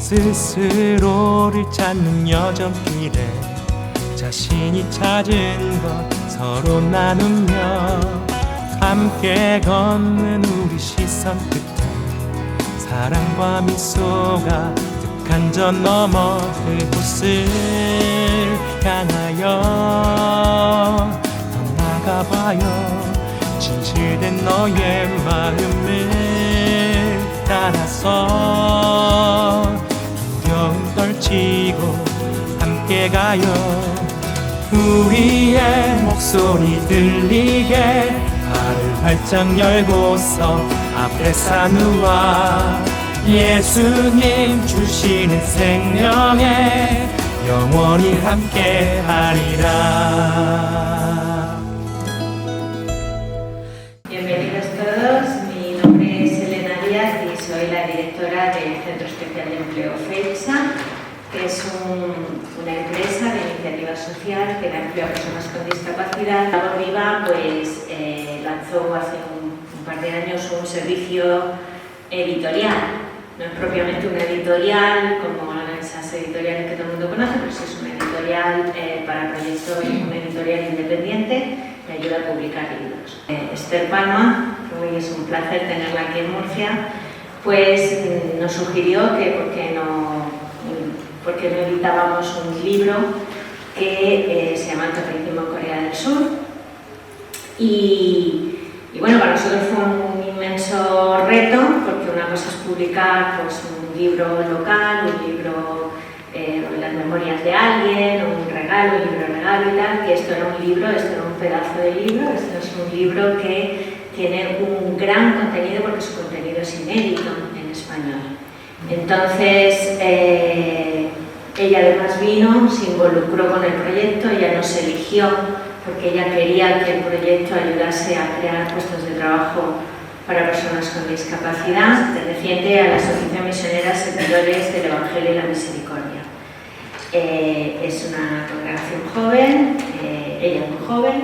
스스로를 찾는 여정길에 자신이 찾은 것 서로 나누며 함께 걷는 우리 시선 끝에 사랑과 미소가 득한 저 너머 그곳을 향하여 떠나가봐요. 진실된 너의 마음을 따라서 두려움 떨치고 함께 가요. 우리의 목소리 들리게 발을 활짝 열고서 앞에 산우와 예수님 주시는 생명에 영원히 함께 하리라. Bienvenidos todos, mi nombre es Elena Díaz y soy la directora del Centro Especial de Empleo FEIPSA, que es una empresa de iniciativa social que da empleo a personas con discapacidad. Labor Viva lanzó hace un par de años un servicio editorial. No es propiamente una editorial como esas editoriales que todo el mundo conoce, pero sí es una editorial para proyectos, una editorial independiente que ayuda a publicar libros. Esther Palma, que hoy es un placer tenerla aquí en Murcia, pues nos sugirió que porque no editábamos un libro que se llama El catolicismo en Corea del Sur. Y bueno, para nosotros fue un inmenso reto, porque una cosa es publicar pues, un libro local, un libro las memorias de alguien, un regalo, un libro regalo y tal, que esto era un libro, esto era un pedazo de libro, esto es un libro que tiene un gran contenido porque su contenido es inédito en español. Entonces, ella además vino, se involucró con el proyecto, ella nos eligió porque ella quería que el proyecto ayudase a crear puestos de trabajo para personas con discapacidad, perteneciente a la Asociación Misionera Servidores del Evangelio y la Misericordia. Es una congregación joven, ella es muy joven,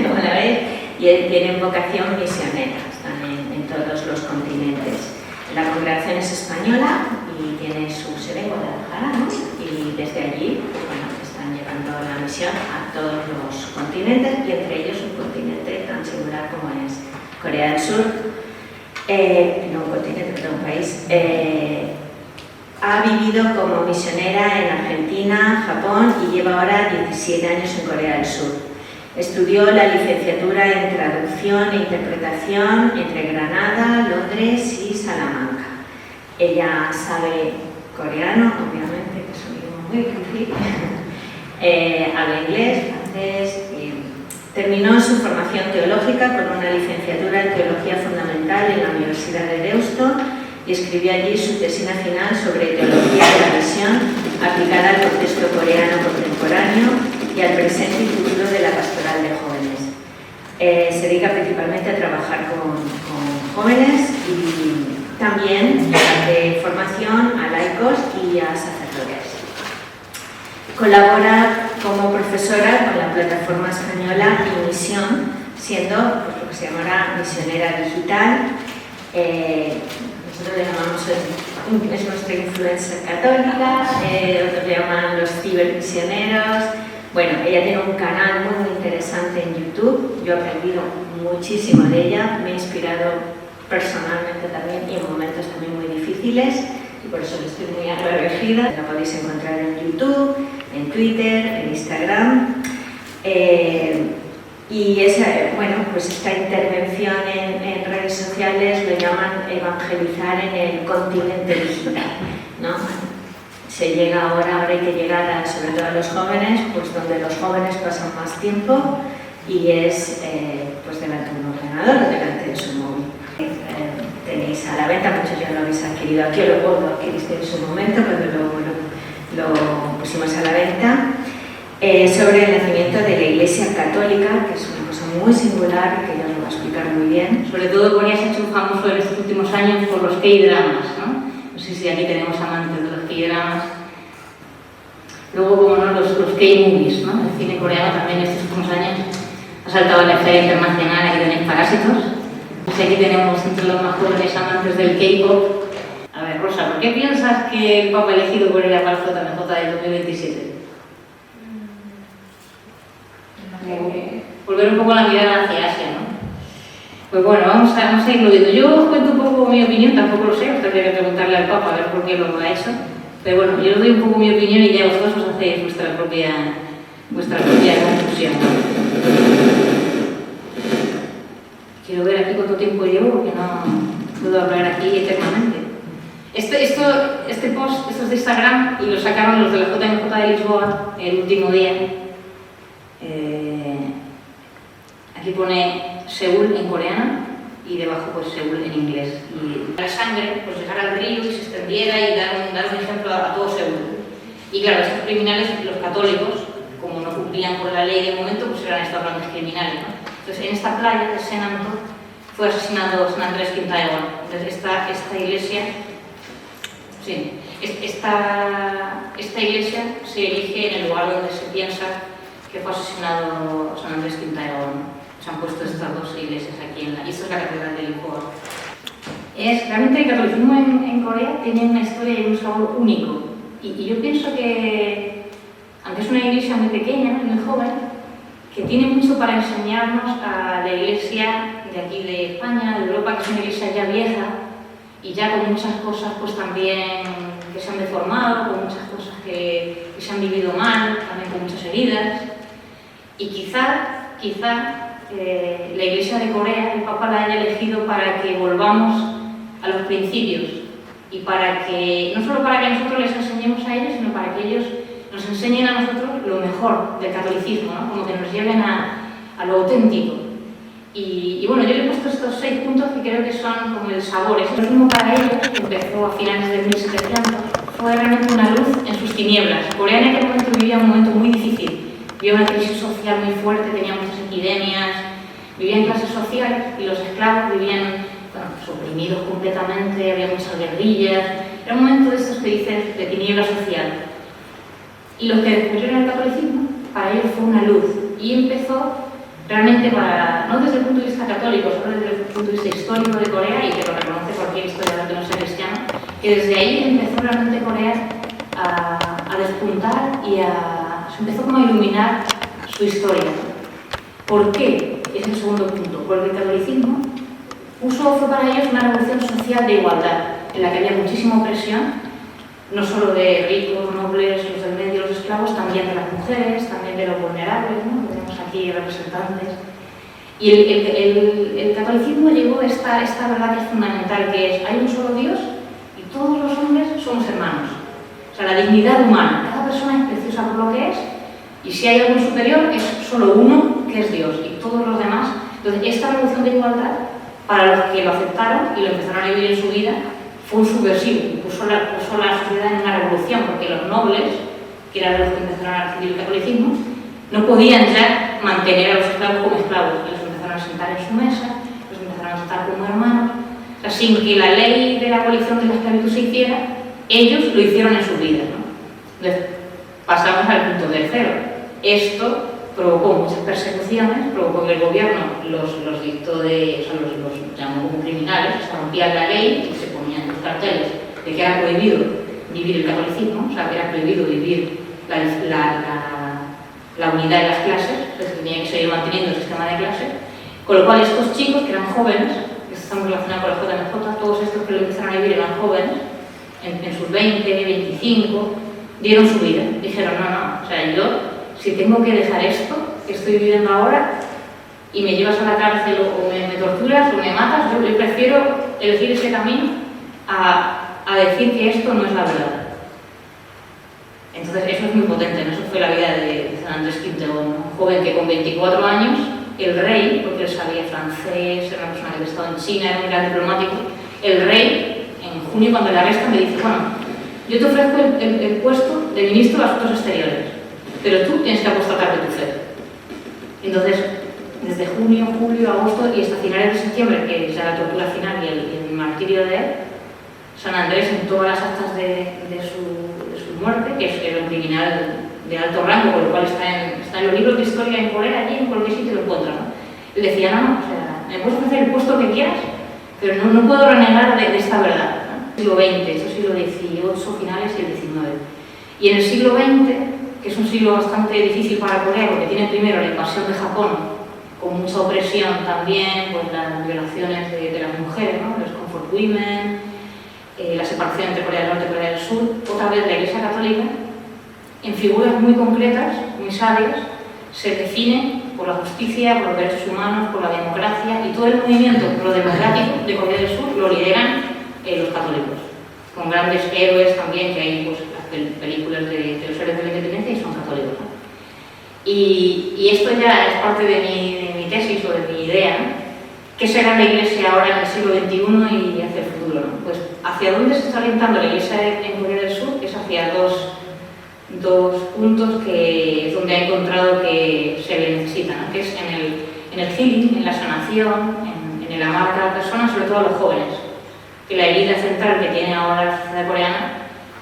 como la veis, y tienen vocación misionera, están en todos los continentes. La congregación es española y tiene su sede en Guadalajara, ¿no? Y desde allí pues, bueno, están llevando la misión a todos los continentes y entre ellos un continente tan singular como es Corea del Sur, no un continente, pero un país. Ha vivido como misionera en Argentina, Japón y lleva ahora 17 años en Corea del Sur. Estudió la licenciatura en Traducción e Interpretación entre Granada, Londres y Salamanca. Ella sabe coreano, obviamente, que es un idioma muy difícil, habla inglés, francés. Terminó su formación teológica con una licenciatura en Teología Fundamental en la Universidad de Deusto y escribió allí su tesina final sobre Teología de la Misión aplicada al contexto coreano contemporáneo y al presente y futuro de la pastoral de jóvenes. Se dedica principalmente a trabajar con jóvenes y también de formación a laicos y a sacerdotes. Colabora como profesora con la plataforma española Misión, siendo pues, lo que se llamará misionera digital. Nosotros le llamamos, es nuestra influencer católica, otros le llaman los cibermisioneros. Bueno, ella tiene un canal muy interesante en YouTube, yo he aprendido muchísimo de ella, me he inspirado personalmente también y en momentos también muy difíciles y por eso le estoy muy agradecida. La podéis encontrar en YouTube, en Twitter, en Instagram. Y pues esta intervención en redes sociales lo llaman evangelizar en el continente digital, ¿no? Se llega ahora hay que llegar sobre todo a los jóvenes, pues donde los jóvenes pasan más tiempo y es pues delante de un ordenador o delante de su móvil. Tenéis a la venta, muchos ya lo habéis adquirido aquí, o lo adquiriste en su momento cuando lo pusimos a la venta. Sobre el nacimiento de la Iglesia Católica, que es una cosa muy singular que ya os lo va a explicar muy bien. Sobre todo Corea se ha hecho famoso en estos últimos años por los K-dramas, ¿no? No sé si aquí tenemos amantes de los K-dramas. Luego, como no, los K-movies, ¿no? El cine coreano también en estos últimos años ha saltado a la esfera internacional. Aquí tenéis Parásitos. Pues aquí tenemos entre los más jóvenes amantes del K-pop. A ver, Rosa, ¿por qué piensas que el Papa elegido Corea para el JMJ del 2027? Volver un poco la mirada hacia Asia, ¿no? Pues bueno, vamos a irlo viendo. Yo os cuento un poco mi opinión, tampoco lo sé, os tendría que preguntarle al Papa a ver por qué lo ha hecho. Pero bueno, yo os doy un poco mi opinión y ya vosotros os hacéis vuestra propia conclusión. Quiero ver aquí cuánto tiempo llevo, porque no puedo hablar aquí eternamente. Este post, esto es de Instagram y lo sacaron los de la JMJ de Lisboa el último día. Aquí pone Seúl en coreano y debajo pues Seúl en inglés. Y la sangre pues llegara al río y se extendiera y dar un ejemplo a todo Seúl. Y claro, estos criminales, los católicos, como no cumplían con la ley de momento, pues eran estos grandes criminales, ¿no? Entonces en esta playa de Senanto fue asesinado San Andrés Quintaegón. Entonces esta iglesia, sí, esta iglesia se erige en el lugar donde se piensa que fue asesinado San Andrés Quintaegón. Se han puesto estas dos iglesias aquí y esto es la catedral de Lisboa. Realmente el catolicismo en Corea tiene una historia y un sabor único. Y yo pienso que, aunque es una iglesia muy pequeña, muy joven, que tiene mucho para enseñarnos a la iglesia de aquí de España, de Europa, que es una iglesia ya vieja y ya con muchas cosas pues también que se han deformado, con muchas cosas que se han vivido mal, también con muchas heridas. Y quizá la Iglesia de Corea, el Papa la haya elegido para que volvamos a los principios y para que, no solo para que nosotros les enseñemos a ellos, sino para que ellos nos enseñen a nosotros lo mejor del catolicismo, ¿no? Como que nos lleven a lo auténtico. Y bueno, yo le he puesto estos 6 puntos que creo que son como el sabor. Es el mismo para ellos, que empezó a finales de 1700, fue realmente una luz en sus tinieblas. Corea en aquel momento vivía un momento muy difícil. Vivía una crisis social muy fuerte, tenía muchas epidemias, vivía en clases sociales y los esclavos vivían oprimidos completamente, había muchas guerrillas. Era un momento de estos que dices de tiniebla social. Y los que descubrieron el catolicismo, para ellos fue una luz. Y empezó realmente no desde el punto de vista católico, sino desde el punto de vista histórico de Corea, y que lo reconoce cualquier historiador que no sea cristiano, que desde ahí empezó realmente Corea a despuntar y se empezó como a iluminar su historia. ¿Por qué? Es el segundo punto. Porque el catolicismo fue para ellos una revolución social de igualdad, en la que había muchísima opresión, no solo de ricos, nobles, los del medio, los esclavos, también de las mujeres, también de los vulnerables, ¿no? Tenemos aquí representantes. Y el catolicismo llevó esta verdad que es fundamental, que es, hay un solo Dios y todos los hombres somos hermanos. O sea, la dignidad humana, cada persona es preciosa por lo que es, y si hay algún superior, es solo uno, que es Dios, y todos los demás. Entonces, esta revolución de igualdad, para los que lo aceptaron y lo empezaron a vivir en su vida, fue un subversivo, puso la sociedad en una revolución, porque los nobles, que eran los que empezaron a recibir el catolicismo, no podían ya mantener a los esclavos como esclavos, y los empezaron a sentar en su mesa, los empezaron a sentar como hermanos, o sea, sin que la ley de la abolición de la esclavitud se hiciera, ellos lo hicieron en su vida, ¿no? Entonces, pasamos al punto tercero. Esto provocó muchas persecuciones, provocó que el gobierno los dictó los llamó como criminales, se rompían la ley y se ponían los carteles de que era prohibido vivir el catolicismo, o sea, que era prohibido vivir la unidad de las clases, entonces tenía que seguir manteniendo el sistema de clases, con lo cual estos chicos, que eran jóvenes, que están relacionados con la JMJ, todos estos que lo empezaron a vivir eran jóvenes, en sus 20, 25, dieron su vida, dijeron, no, o sea, yo, si tengo que dejar esto que estoy viviendo ahora y me llevas a la cárcel o me torturas o me matas, yo prefiero elegir ese camino a decir que esto no es la verdad. Entonces eso es muy potente, ¿no? Eso fue la vida de San Andrés Quintaegón, un joven que con 24 años, el rey, porque él sabía francés, era una persona que había estado en China, era un gran diplomático, el rey, en junio cuando le arrestan, me dice, bueno, yo te ofrezco el puesto de ministro de Asuntos Exteriores, pero tú tienes que apostatar de tu fe. Entonces, desde junio, julio, agosto y hasta finales de septiembre, que es ya la tortura final y el martirio de él, San Andrés, en todas las actas de su muerte, que era un criminal de alto rango, por lo cual está en los libros de historia en Corea, allí en cualquier sitio lo encuentran, ¿no? Él decía, no, o sea, me puedes ofrecer el puesto que quieras, pero no puedo renegar de esta verdad, ¿no? siglo XX, esto es siglo XVIII finales y el XIX. Y en el siglo XX, que es un siglo bastante difícil para Corea, porque tiene primero la invasión de Japón, con mucha opresión también, pues las violaciones de las mujeres, ¿no? Los comfort women, la separación entre Corea del Norte y Corea del Sur. Otra vez la Iglesia Católica, en figuras muy concretas, muy sabias, se define por la justicia, por los derechos humanos, por la democracia, y todo el movimiento pro-democrático de Corea del Sur lo lideran los católicos, con grandes héroes también, que hay pues, las películas de los héroes de la independencia y son católicos, ¿no? Y esto ya es parte de mi tesis o de mi idea, ¿no? ¿Qué será la Iglesia ahora en el siglo XXI y hacia el futuro, ¿no? Pues hacia dónde se está orientando la Iglesia en Corea del Sur es hacia dos puntos que es donde ha encontrado que se le necesita, ¿no? Que es en el healing, en la sanación, en el amar a cada persona, sobre todo a los jóvenes. Que la herida central que tiene ahora la sociedad coreana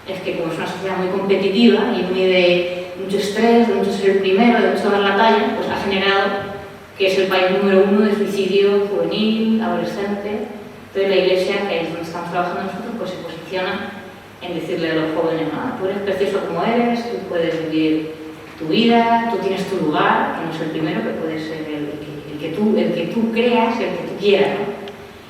es que como es una sociedad muy competitiva y muy de mucho estrés, de mucho ser el primero, de mucho dar la talla, pues ha generado que es el país número 1 de suicidio juvenil, adolescente. Entonces la Iglesia, que es donde estamos trabajando nosotros, pues se posiciona en decirle a los jóvenes, no, tú eres precioso como eres, tú puedes vivir tu vida, tú tienes tu lugar, que no es el primero, que puede ser el que tú creas, el que tú quieras, ¿no?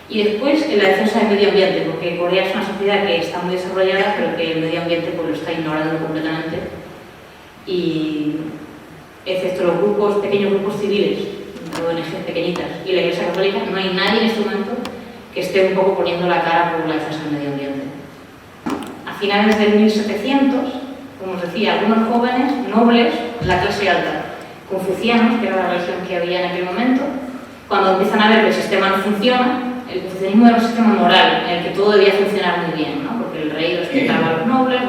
Y después en la defensa del medio ambiente, porque Corea es una sociedad que está muy desarrollada, pero que el medio ambiente pues, lo está ignorando completamente. Y excepto los pequeños grupos civiles, ONGs pequeñitas, y la Iglesia Católica, no hay nadie en este momento que esté un poco poniendo la cara por la defensa del medio ambiente. A finales del 1700, como os decía, algunos jóvenes nobles, la clase alta, confucianos, que era la religión que había en aquel momento, cuando empiezan a ver que el sistema no funciona, el confucianismo era un sistema moral en el que todo debía funcionar muy bien, ¿no? Porque el rey respetaba a los nobles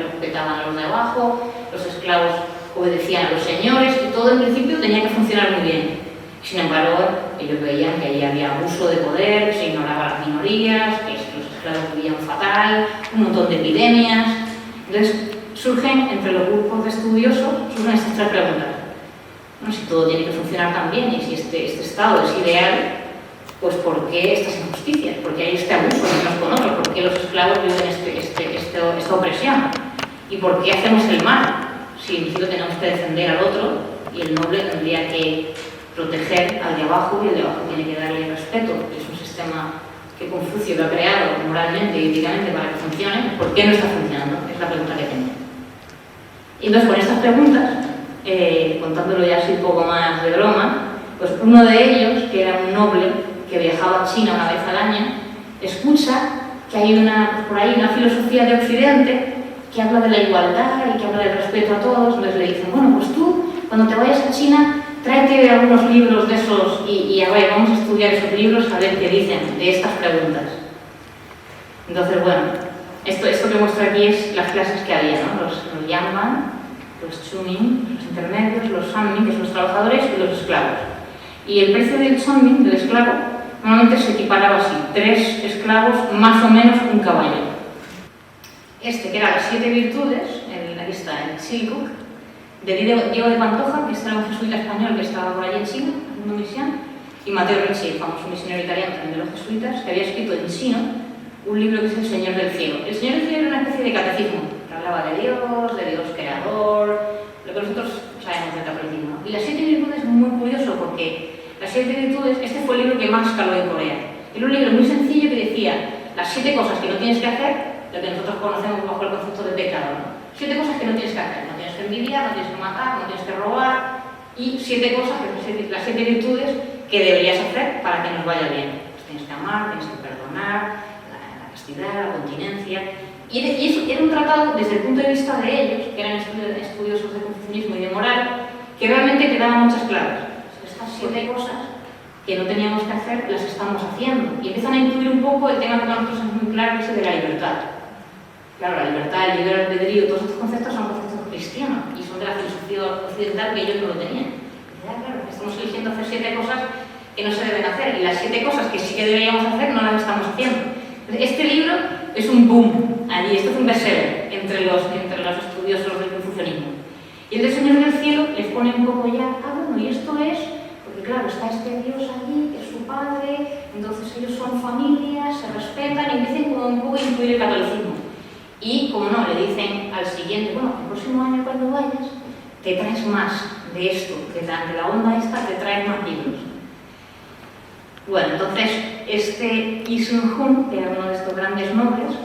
respetaban a los de abajo, los esclavos obedecían a los señores y todo en principio tenía que funcionar muy bien. Sin embargo, ellos veían que ahí había abuso de poder, se ignoraba a las minorías, que los esclavos vivían fatal, un montón de epidemias. Entonces surgen entre los grupos de estudiosos estas tres preguntas. ¿No? Si todo tiene que funcionar tan bien y si este estado es ideal, pues ¿por qué estas injusticias? ¿Por qué hay este abuso de unos con otros? ¿Por qué los esclavos viven esta opresión? ¿Y por qué hacemos el mal? Si en principio tenemos que defender al otro y el noble tendría que proteger al de abajo y el de abajo tiene que darle respeto. Es un sistema que Confucio lo ha creado moralmente y éticamente para que funcione. ¿Por qué no está funcionando? Es la pregunta que tengo. Y entonces con estas preguntas, contándolo ya así un poco más de broma, pues uno de ellos, que era un noble que viajaba a China una vez al año, escucha que hay por ahí una filosofía de Occidente que habla de la igualdad y que habla del respeto a todos. Entonces le dicen, bueno, pues tú, cuando te vayas a China, tráete algunos libros de esos y a ver, vamos a estudiar esos libros a ver qué dicen de estas preguntas. Entonces, bueno, esto que muestro aquí es las clases que había, ¿no? Los Yangban, los Chumin, los intermedios, los Sanmin, que son los trabajadores, y los esclavos. Y el precio del Sanmin, del esclavo, normalmente se equiparaba así, 3 esclavos más o menos un caballo. Que era las 7 virtudes, aquí está, el Chilcook, de Diego de Pantoja, que era un jesuita español que estaba por allí en China, haciendo misión, y Mateo Ricci, el famoso misionero italiano también de los jesuitas, que había escrito en chino un libro que es El Señor del Cielo. El Señor del Cielo era una especie de catecismo, que hablaba de Dios creador, lo que nosotros sabemos del catolicismo. Y las 7 virtudes es muy curioso porque las 7 virtudes, este fue el libro que más caló en Corea. Era un libro muy sencillo que decía las 7 cosas que no tienes que hacer, lo que nosotros conocemos bajo el concepto de pecado, ¿no? 7 cosas que no tienes que hacer, no tienes que envidiar, no tienes que matar, no tienes que robar, y 7 cosas, que son las 7 virtudes que deberías hacer para que nos vaya bien. Pues tienes que amar, tienes que perdonar, la castidad, la continencia. Y eso era un tratado desde el punto de vista de ellos, que eran estudiosos de confucianismo y de moral, que realmente quedaban muchas claves. Estas 7 cosas que no teníamos que hacer, las estamos haciendo. Y empiezan a incluir un poco el tema que para nosotros es muy claro, ese de la libertad. Claro, la libertad, el libre albedrío, todos estos conceptos son conceptos cristianos y son de la filosofía occidental que ellos no lo tenían. Claro, estamos eligiendo hacer 7 cosas que no se deben hacer y las 7 cosas que sí que deberíamos hacer no las estamos haciendo. Este libro es un boom allí, esto es un bestseller entre los estudiosos del confucianismo. Y el del Señor del Cielo les pone un poco ya, bueno, y esto es, porque claro, está este Dios allí, que es su padre, entonces ellos son familias, se respetan. respetan y empiezan como un poco a incluir el catolicismo. Y, como no, le dicen al siguiente, bueno, el próximo año cuando vayas, te traes más de esto, de la onda esta, te traes más libros. Bueno, entonces, este Yi Sun-hun, que era uno de estos grandes nobles,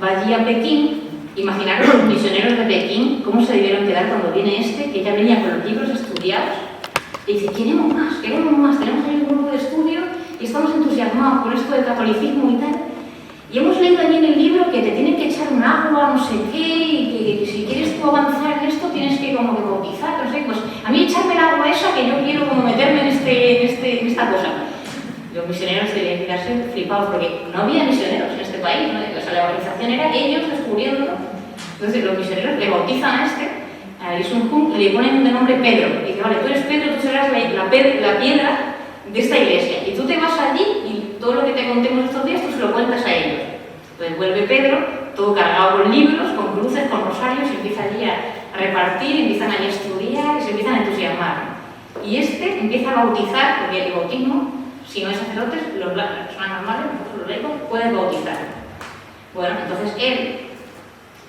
va allí a Pekín. Imaginaros los misioneros de Pekín, cómo se debieron quedar cuando viene este, que ya venía con los libros estudiados, y dice, queremos más, tenemos ahí un grupo de estudio y estamos entusiasmados con esto del catolicismo y tal. Y hemos leído allí en el libro que te tienen que echar un agua, no sé qué, y que si quieres tú avanzar en esto tienes que como que bautizar, no sé, pues a mí echarme el agua esa que yo quiero como meterme en esta cosa. Los misioneros debían quedarse flipados porque no había misioneros en este país, ¿no? O sea, la evangelización era ellos descubriéndolo. Entonces los misioneros le bautizan a este, a Yi Sun-hun, y le ponen de nombre Pedro. Y dice, vale, tú eres Pedro, tú serás la piedra de esta iglesia. Y tú te vas allí y todo lo que te contemos estos días tú se lo cuentas a ellos. Entonces vuelve Pedro, todo cargado con libros, con cruces, con rosarios, y empieza allí a repartir, empiezan allí a estudiar y se empiezan a entusiasmar. Y este empieza a bautizar, porque el bautismo, si no hay sacerdotes, las personas normales, nosotros los laicos, pueden bautizar. Bueno, entonces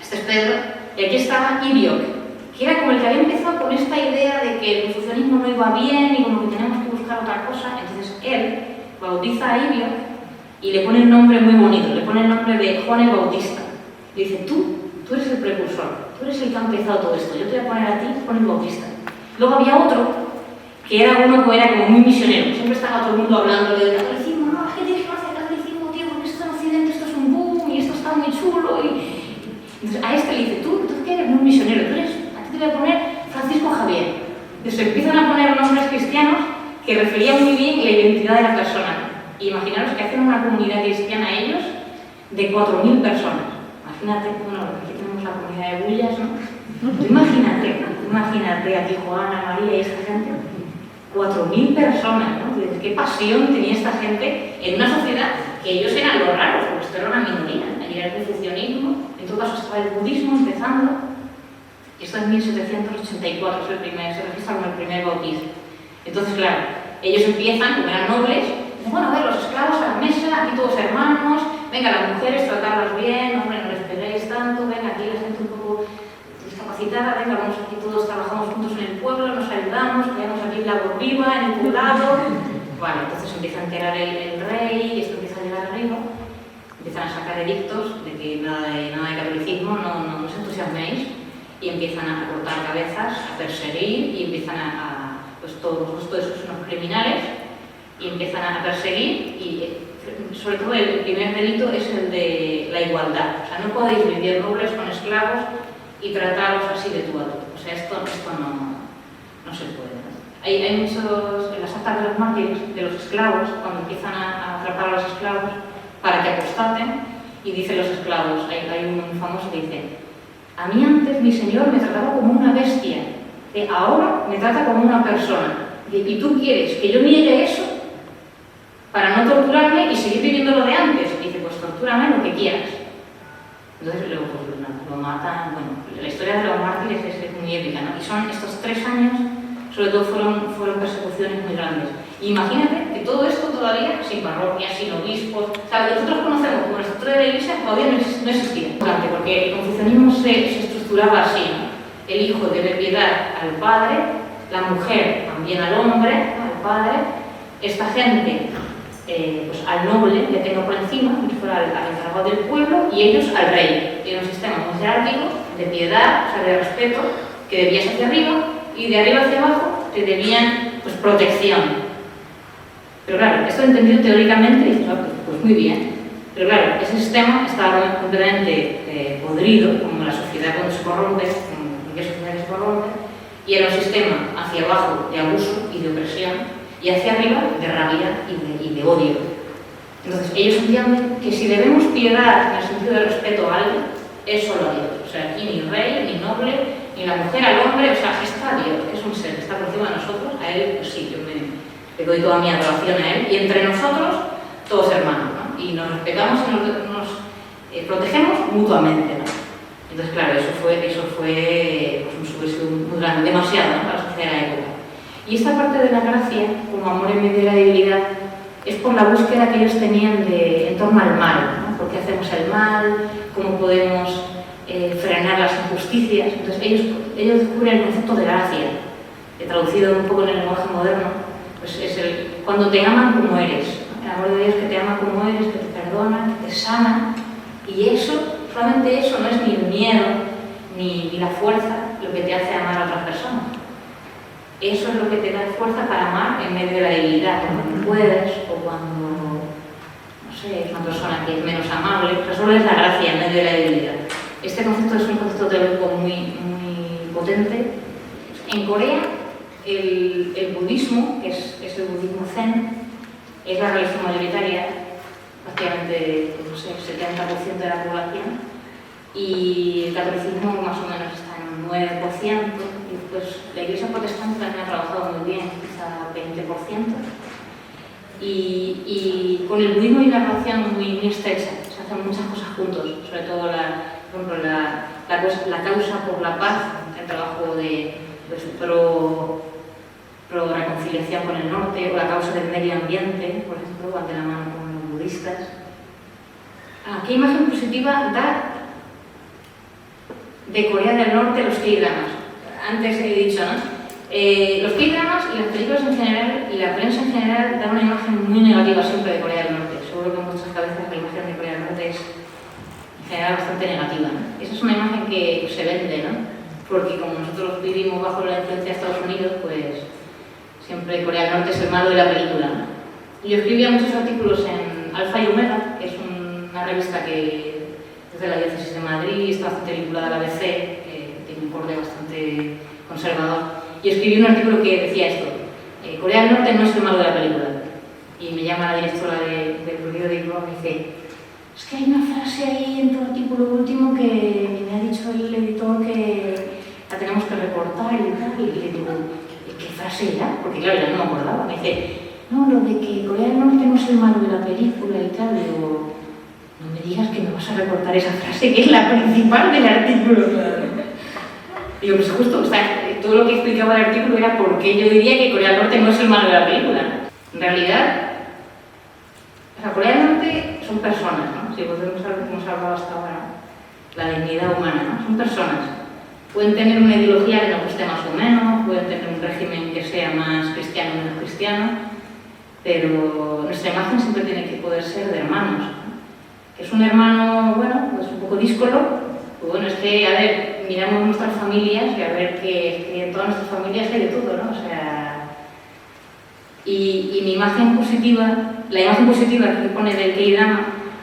este es Pedro, y aquí estaba Idiok, que era como el que había empezado con esta idea de que el confucianismo no iba bien y como que tenemos que buscar otra cosa. Entonces él bautiza a Idiok y le pone un nombre muy bonito, le pone el nombre de Juan el Bautista. Y dice, tú eres el precursor, tú eres el que ha empezado todo esto, yo te voy a poner a ti Juan el Bautista. Luego había otro, que era uno que era como muy misionero, siempre estaba todo el mundo hablando del catolicismo, no, es que tienes que hacer catolicismo, tío, porque esto en Occidente, esto es un boom y esto está muy chulo. Entonces a este le dice, tú que eres muy misionero, a ti te voy a poner Francisco Javier. Entonces empiezan a poner nombres cristianos que referían muy bien la identidad de la persona. Y imaginaros que hacen una comunidad cristiana ellos de 4.000 personas. Imagínate, bueno, aquí tenemos la comunidad de Bullas, ¿no? Tú imagínate aquí Juana, María y esta gente. 4.000 personas, ¿no? Qué pasión tenía esta gente en una sociedad que ellos eran los raros, porque esto era una minoría. Allí era el confucianismo, en todo caso estaba el budismo empezando. Esto en 1784 se registra como el primer bautismo. Entonces, claro, ellos empiezan, como eran nobles, dicen, bueno, a ver, los esclavos a la mesa, aquí todos hermanos, venga, las mujeres, tratarlas bien, hombre, no les peguéis tanto, venga, aquí la gente un poco discapacitada, venga, vamos aquí todos, trabajamos juntos en el pueblo, nos ayudamos, creamos aquí la labor viva en el poblado. Vale, entonces empieza a enterar el rey, y esto empieza a llegar arriba, empiezan a sacar edictos de que nada de catolicismo, no os entusiasméis, y empiezan a cortar cabezas, a perseguir, y empiezan pues todos esos son los criminales, y empiezan a perseguir, y sobre todo el primer delito es el de la igualdad. O sea, no podéis vivir nobles con esclavos y trataros así de tú a tú. O sea, esto no se puede. Hay muchos, en las actas de los mártires, de los esclavos, cuando empiezan a atrapar a los esclavos para que apostaten, y dicen los esclavos, hay un famoso que dice, a mí antes mi señor me trataba como una bestia, que ahora me trata como una persona. ¿Y tú quieres que yo niegue eso para no torturarme y seguir viviendo lo de antes? Dice, pues tortúrame lo que quieras. Entonces luego pues, lo matan. Bueno, la historia de los mártires es muy épica, ¿no? Y son estos 3 años, sobre todo fueron persecuciones muy grandes. Y imagínate que todo esto todavía sin parroquias, sin obispos, o sea, lo que nosotros conocemos como la estructura de la iglesia todavía no existía. Porque el confucianismo se estructuraba así, ¿no? El hijo debe piedad al padre, la mujer también al hombre, al padre, esta gente pues al noble que tenga por encima, que fuera al encargado del pueblo, y ellos al rey. Era un sistema muy jerárquico, de piedad, o sea, de respeto, que debías hacia arriba, y de arriba hacia abajo te debían pues, protección. Pero claro, esto entendido teóricamente, y pues muy bien. Pero claro, ese sistema estaba completamente podrido, como la sociedad cuando se corrompe, como cualquier sociedad que se corrompe, y era un sistema hacia abajo de abuso y de opresión, y hacia arriba de rabia y de odio. Entonces ellos entienden que si debemos piedad en el sentido de respeto a alguien, es solo a Dios. O sea, aquí ni rey, ni noble, ni la mujer al hombre, o sea, está Dios, que es un ser, que está por encima de nosotros, a él pues sí, yo le doy toda mi adoración a él, y entre nosotros, todos hermanos, ¿no? Y nos respetamos y nos protegemos mutuamente, ¿no? Entonces, claro, eso fue pues, un subversión muy grande, demasiado, ¿no? Para la sociedad de la época. Y esta parte de la gracia, como amor en medio de la debilidad, es por la búsqueda que ellos tenían en torno al mal, ¿no? qué hacemos el mal, cómo podemos frenar las injusticias. Entonces ellos descubren el concepto de gracia, traducido un poco en el lenguaje moderno, pues es cuando te aman como eres, el amor de Dios que te ama como eres, que te perdona, que te sana, y eso, solamente eso, no es ni el miedo ni la fuerza lo que te hace amar a otras personas. Eso es lo que te da fuerza para amar en medio de la debilidad, cuando no puedes o cuando, no sé, es una persona que es menos amable, pero solo es la gracia en medio de la debilidad. Este concepto es un concepto teológico muy potente. En Corea, el budismo, que es el budismo zen, es la religión mayoritaria, prácticamente, no sé, 70% de la población, y el catolicismo más o menos está en un 9%, y pues la iglesia protestante también ha trabajado muy bien, quizá 20%, y con el budismo hay una relación muy estrecha, se hacen muchas cosas juntos, sobre todo por ejemplo, la causa por la paz, el trabajo pues, pro reconciliación con el norte, o la causa del medio ambiente, por ejemplo, van de la mano con los budistas. ¿Qué imagen positiva da de Corea del Norte los K-dramas? Antes he dicho, ¿no? Los K-dramas y las películas en general y la prensa en general dan una imagen muy negativa siempre de Corea del Norte. Seguro que en muchas cabezas la imagen de Corea del Norte es en general bastante negativa, ¿no? Esa es una imagen que se vende, ¿no? Porque como nosotros vivimos bajo la influencia de Estados Unidos, pues siempre Corea del Norte es el malo de la película, ¿no? Yo escribía muchos artículos en Alfa y Omega, que es una revista que es de la Diócesis de Madrid, está bastante vinculada a la ABC, tiene un borde bastante conservador. Y escribí un artículo que decía esto: Corea del Norte no es el malo de la película. Y me llama la directora del periódico y me dice: es que hay una frase ahí en tu artículo último que me ha dicho el editor que la tenemos que recortar y tal. Y le digo: ¿qué frase era? Porque claro, yo no me acordaba. Me dice: no, lo de que Corea del Norte no es el malo de la película y tal. Digo: no me digas que me vas a recortar esa frase, que es la principal del artículo. Digo: pues justo, o sea, todo lo que explicaba el artículo era por qué yo diría que Corea del Norte no es el malo de la película. En realidad, o sea, Corea del Norte son personas, ¿no? Si podemos saber cómo se ha hablado hasta ahora, la dignidad humana, ¿no? Son personas. Pueden tener una ideología que nos guste más o menos, pueden tener un régimen que sea más cristiano o menos cristiano, pero nuestra imagen siempre tiene que poder ser de hermanos, ¿no? Es un hermano, bueno, pues un poco díscolo, pues bueno, es que, a ver, miramos nuestras familias y a ver que en todas nuestras familias hay de todo, ¿no? O sea, y mi imagen positiva, la imagen positiva que pone del K-drama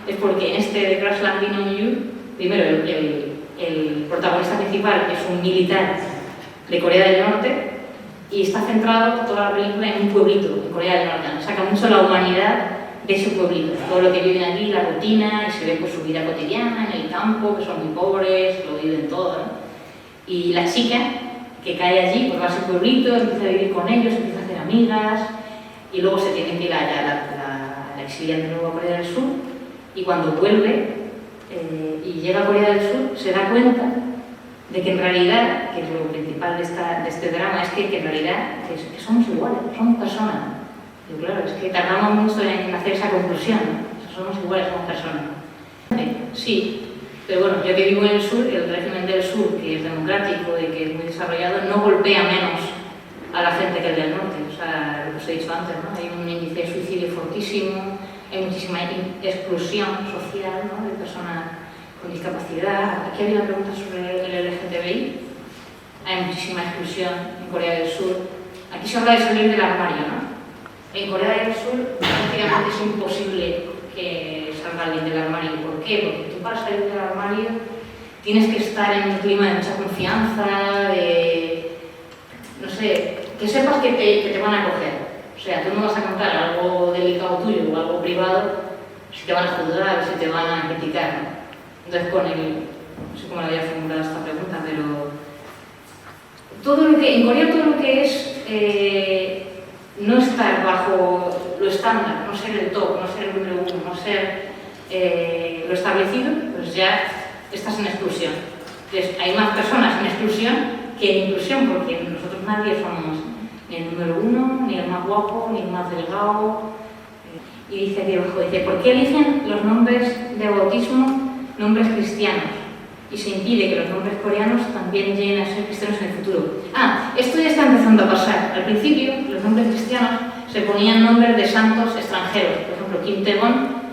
es porque en este de Crash Landing on You, primero el protagonista principal es un militar de Corea del Norte y está centrado toda la película en un pueblito de Corea del Norte. Saca mucho la humanidad de ese pueblito, todo lo que viven allí, la rutina, y se ve por su vida cotidiana en el campo, que son muy pobres, lo viven todo, ¿no? Y la chica que cae allí, pues va a ese pueblito, empieza a vivir con ellos, empieza a hacer amigas, y luego se tiene que ir la exilian de nuevo a Corea del Sur, y cuando vuelve y llega a Corea del Sur, se da cuenta de que en realidad, que es lo principal de este drama, es que en realidad que somos iguales, somos personas. Y claro, es que tardamos mucho en hacer esa conclusión, ¿no? Somos iguales, somos personas. Sí, pero bueno, yo que vivo en el sur, el régimen del sur, que es democrático y que es muy desarrollado, no golpea menos a la gente que el del norte. O sea, lo que os he dicho antes, ¿no? Hay un índice de suicidio fortísimo, hay muchísima exclusión social, ¿no? De personas con discapacidad. Aquí hay una pregunta sobre el LGTBI. Hay muchísima exclusión en Corea del Sur. Aquí se habla de salir del armario, ¿no? En Corea del Sur prácticamente es imposible que salga alguien del armario. ¿Por qué? Porque tú para salir del armario tienes que estar en un clima de mucha confianza, de, no sé, que sepas que te van a acoger. O sea, tú no vas a contar algo delicado tuyo o algo privado si te van a juzgar o si te van a criticar, ¿no? Entonces no sé cómo le había formulado esta pregunta, pero en Corea todo lo que es no estar bajo lo estándar, no ser el top, no ser el número uno, no ser lo establecido, pues ya estás en exclusión. Entonces hay más personas en exclusión que en inclusión, porque nosotros nadie somos ni el número uno, ni el más guapo, ni el más delgado. Y dice aquí abajo, ¿por qué eligen los nombres de bautismo nombres cristianos y se impide que los nombres coreanos también lleguen a ser cristianos en el futuro. Esto ya está empezando a pasar. Al principio, los nombres cristianos se ponían nombres de santos extranjeros. Por ejemplo, Kim Tae-gon.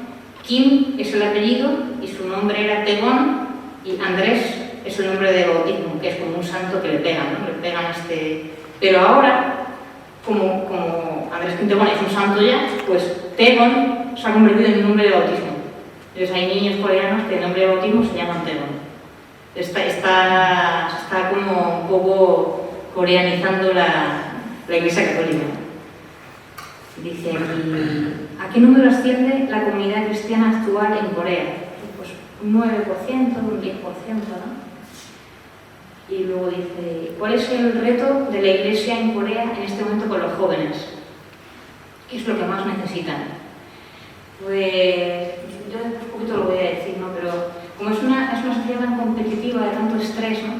Kim es el apellido y su nombre era Tae-gon, y Andrés es el nombre de bautismo, que es como un santo que le pegan, ¿no? Le pegan Pero ahora, como Andrés Kim Tae-gon es un santo ya, pues Tae-gon se ha convertido en un nombre de bautismo. Entonces hay niños coreanos que el nombre de bautismo se llaman Tae-gon. Está como un poco coreanizando la Iglesia Católica. Dice aquí, ¿a qué número asciende la comunidad cristiana actual en Corea? Pues un 9%, un 10%, ¿no? Y luego dice, ¿cuál es el reto de la Iglesia en Corea en este momento con los jóvenes? ¿Qué es lo que más necesitan? Pues yo un poquito lo voy a decir, ¿no? Pero como es una sociedad tan competitiva, de tanto estrés, ¿no?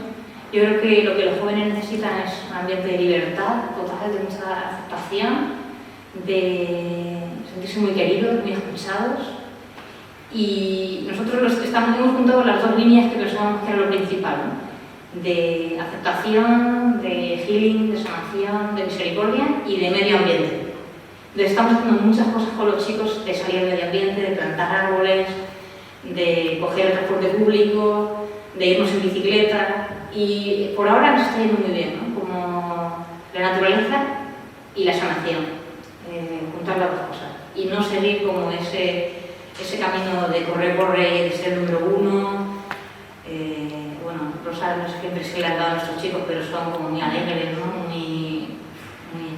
Yo creo que lo que los jóvenes necesitan es un ambiente de libertad total, de mucha aceptación, de sentirse muy queridos, muy escuchados. Y nosotros hemos juntado las dos líneas que pensábamos que era lo principal, ¿no? De aceptación, de healing, de sanación, de misericordia y de medio ambiente. Entonces estamos haciendo muchas cosas con los chicos de salir al medio ambiente, de plantar árboles, de coger el transporte público, de irnos en bicicleta, y por ahora nos está yendo muy bien, ¿no? Como la naturaleza y la sanación, juntar las dos cosas, y no seguir como ese camino de corre, de ser el número uno. Bueno, Rosa, no sé qué impresión le han dado a nuestros chicos, pero son como muy alegres, ¿no? muy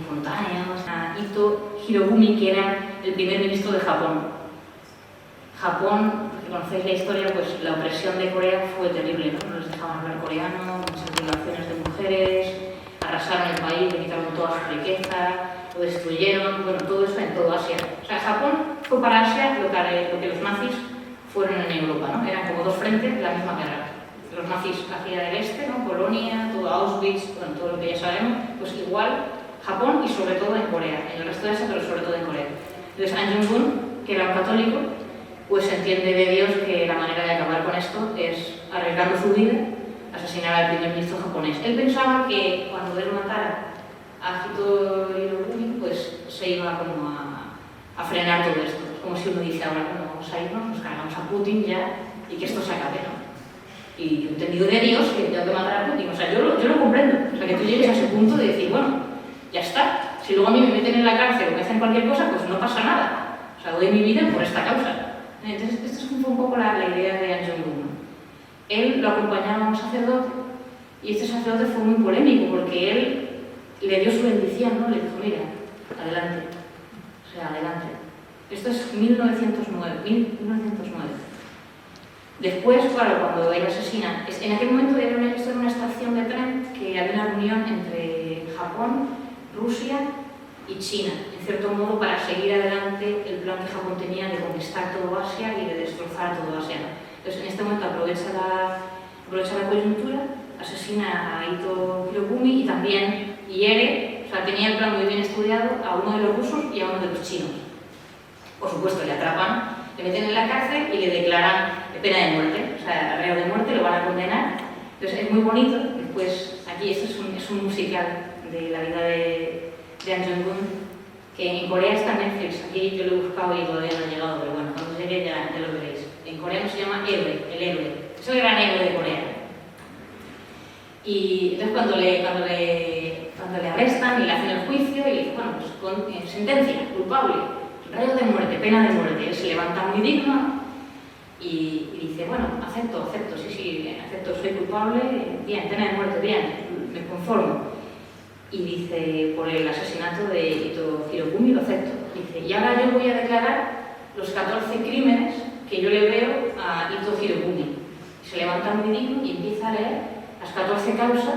espontáneos. Ito Hirobumi, que era el primer ministro de Japón. Japón, si conocéis la historia, pues la opresión de Corea fue terrible, ¿no? No les dejaban hablar coreano, muchas violaciones de mujeres, arrasaron el país, le quitaron toda su riqueza, lo destruyeron, bueno, todo eso en todo Asia. O sea, Japón fue para Asia lo que los nazis fueron en Europa, ¿no? Eran como dos frentes de la misma guerra. Los nazis hacia el este, ¿no? Polonia, todo Auschwitz, bueno, todo lo que ya sabemos, pues igual Japón y sobre todo en Corea, en el resto de Asia, pero sobre todo en Corea. Entonces, An Jong-un, que era un católico, pues entiende de Dios que la manera de acabar con esto es arriesgando su vida, asesinar al primer ministro japonés. Él pensaba que cuando él matara a Hito Hirobumi, pues se iba como a frenar todo esto. Es como si uno dice ahora, bueno, vamos a irnos, nos cargamos a Putin ya y que esto se acabe, ¿no? Y yo he entendido de Dios que tengo que matar a Putin. O sea, yo lo comprendo. O sea, que tú llegues a ese punto de decir, bueno, ya está. Si luego a mí me meten en la cárcel o me hacen cualquier cosa, pues no pasa nada. O sea, doy mi vida por esta causa. Entonces, esto fue un poco la idea de An Jong-un. Él lo acompañaba a un sacerdote y este sacerdote fue muy polémico porque él le dio su bendición, ¿no? Le dijo, mira, adelante. O sea, adelante. Esto es 1909. Después, claro, cuando él asesina, en aquel momento esto era una estación de tren que había una reunión entre Japón, Rusia y China, en cierto modo para seguir adelante el plan que Japón tenía de conquistar todo Asia y de destrozar todo Asia. Entonces, en este momento aprovecha la coyuntura, asesina a Ito Hirobumi y también hiere, o sea, tenía el plan muy bien estudiado a uno de los rusos y a uno de los chinos. Por supuesto, le atrapan, le meten en la cárcel y le declaran pena de muerte, o sea, reo de muerte, lo van a condenar. Entonces, es muy bonito. Después, aquí esto es un musical de la vida de An Jong-un, que en Corea está en Netflix. Aquí yo lo he buscado y todavía no ha llegado, pero bueno, cuando llegue ya lo veréis. En coreano se llama Héroe, el héroe. Es el gran héroe de Corea. Y entonces cuando le arrestan y le hacen el juicio y le dicen, bueno, pues con sentencia, culpable, reo de muerte, pena de muerte. Él se levanta muy digno y dice, bueno, acepto, sí, acepto, soy culpable, bien, pena de muerte, bien, me conformo. Y dice, por el asesinato de Ito Hirobumi lo acepto. Dice, y ahora yo voy a declarar los 14 crímenes que yo le veo a Ito Hirobumi. Se levanta muy digno y empieza a leer las 14 causas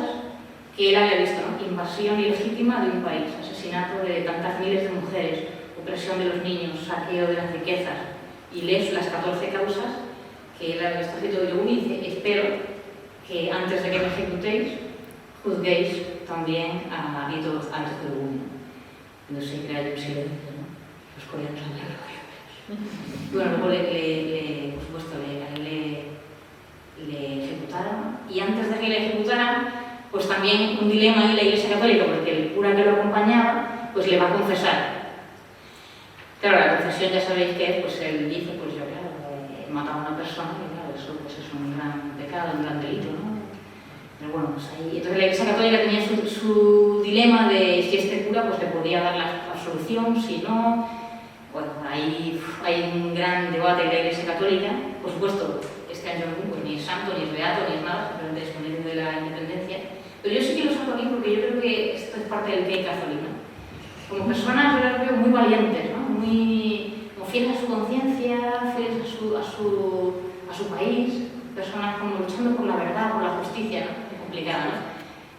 que él había visto, ¿no? Invasión ilegítima de un país, asesinato de tantas miles de mujeres, opresión de los niños, saqueo de las riquezas. Y lees las 14 causas que él había visto a Ito Hirobumi y dice, espero que antes de que me ejecutéis, juzguéis también a Ito Hirobumi. No sé, crea un silencio, ¿no? Los coreanos han hablado. Bueno, luego por supuesto, le también un dilema en la Iglesia Católica, porque el cura que lo acompañaba, pues le va a confesar. Claro, la confesión ya sabéis que es, pues él dice, pues yo, claro, he matado a una persona, y claro, eso pues es un gran pecado, un gran delito, ¿no? Pero bueno, pues ahí... Entonces la Iglesia Católica tenía su dilema de si este cura pues le podía dar la absolución, si no... Bueno, ahí hay un gran debate en la Iglesia Católica. Por supuesto, este año pues, ni es santo, ni es beato, ni es nada, simplemente es un hecho de la independencia. Pero yo sí que lo saco aquí porque yo creo que esto es parte del que católico, ¿no? Como personas yo las veo muy valientes, ¿no? Muy como fieles a su conciencia, fieles a su país, personas como luchando por la verdad, por la justicia, ¿no? Es complicada, ¿no?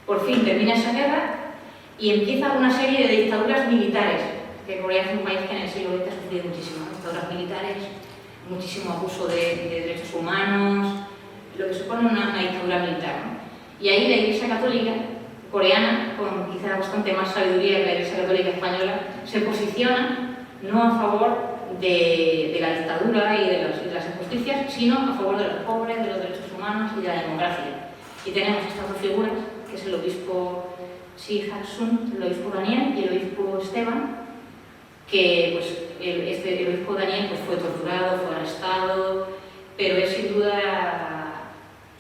Por fin termina esa guerra y empieza una serie de dictaduras militares, que Corea es un país que en el siglo XX ha sufrido muchísimo, ¿no? Dictaduras militares, muchísimo abuso de derechos humanos, lo que supone una dictadura militar, ¿no? Y ahí la Iglesia Católica coreana, con quizá bastante más sabiduría que la Iglesia Católica española, se posiciona no a favor de la dictadura y de las injusticias, sino a favor de los pobres, de los derechos humanos y de la democracia. Y tenemos estas dos figuras, que es el obispo Si Hak-sun, el obispo Daniel, y el obispo Esteban, que pues, el obispo Daniel pues, fue torturado, fue arrestado, pero es sin duda,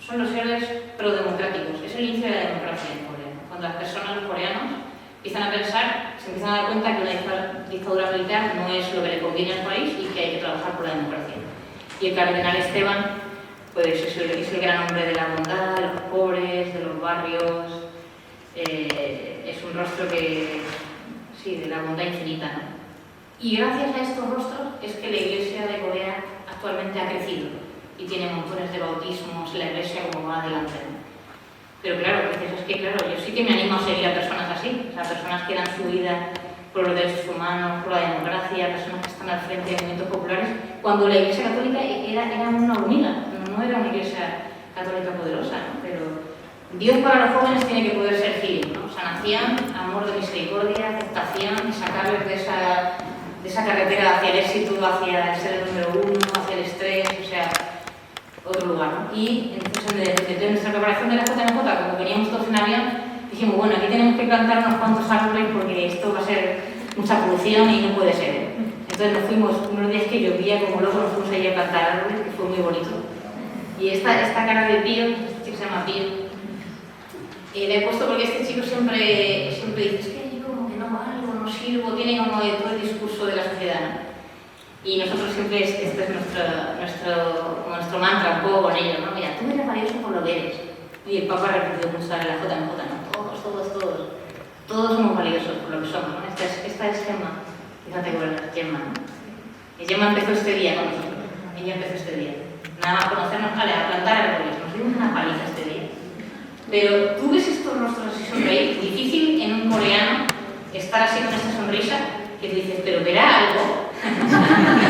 son los héroes pro-democráticos, es el inicio de la democracia en Corea. Cuando las personas, los coreanos, empiezan a pensar, se empiezan a dar cuenta que una dictadura militar no es lo que le conviene al país y que hay que trabajar por la democracia. Y el cardenal Esteban pues, es el gran hombre de la bondad, de los pobres, de los barrios, es un rostro que, sí, de la bondad infinita, ¿no? Y gracias a estos rostros es que la Iglesia de Corea actualmente ha crecido y tiene montones de bautismos, la Iglesia como va adelante, ¿no? Pero claro, es que claro, yo sí que me animo a seguir a personas así, o sea, personas que dan su vida por los derechos humanos, por la democracia, personas que están al frente de movimientos populares, cuando la Iglesia Católica era una hormiga, no era una Iglesia Católica poderosa, ¿no? Pero Dios para los jóvenes tiene que poder ser healing, ¿no? Sanación, amor de misericordia, aceptación, sacarles de esa carretera hacia el éxito, hacia el ser el número uno, hacia el estrés, o sea, otro lugar, ¿no? Y entonces, desde nuestra preparación de la JMJ, como veníamos todos en avión, dijimos, bueno, aquí tenemos que plantar unos cuantos árboles porque esto va a ser mucha polución y no puede ser, ¿eh? Entonces nos fuimos, unos días que llovía como locos, nos fuimos allí a plantar árboles, que fue muy bonito. Y esta cara de Pío, este chico se llama Pío, le he puesto porque este chico siempre dice, es que yo como que no valgo, no sirvo, tiene como todo el discurso de la sociedad, ¿no? Y nosotros siempre, este es nuestro mantra, un poco con ello, ¿no? Mira, tú eres valioso por lo que eres. Y el Papa ha repetido mucho en la JMJ, ¿no? Todos somos valiosos por lo que somos, ¿no? Esta es Gemma, fíjate que bueno, Gemma, ¿no? Y Gemma empezó este día con nosotros, ella empezó este día. Nada más conocernos, vale, a plantar árboles, nos dimos una paliza este día. Pero tú ves estos rostros así sonreír, difícil en un coreano estar así con esta sonrisa, que tú dices, pero verá algo.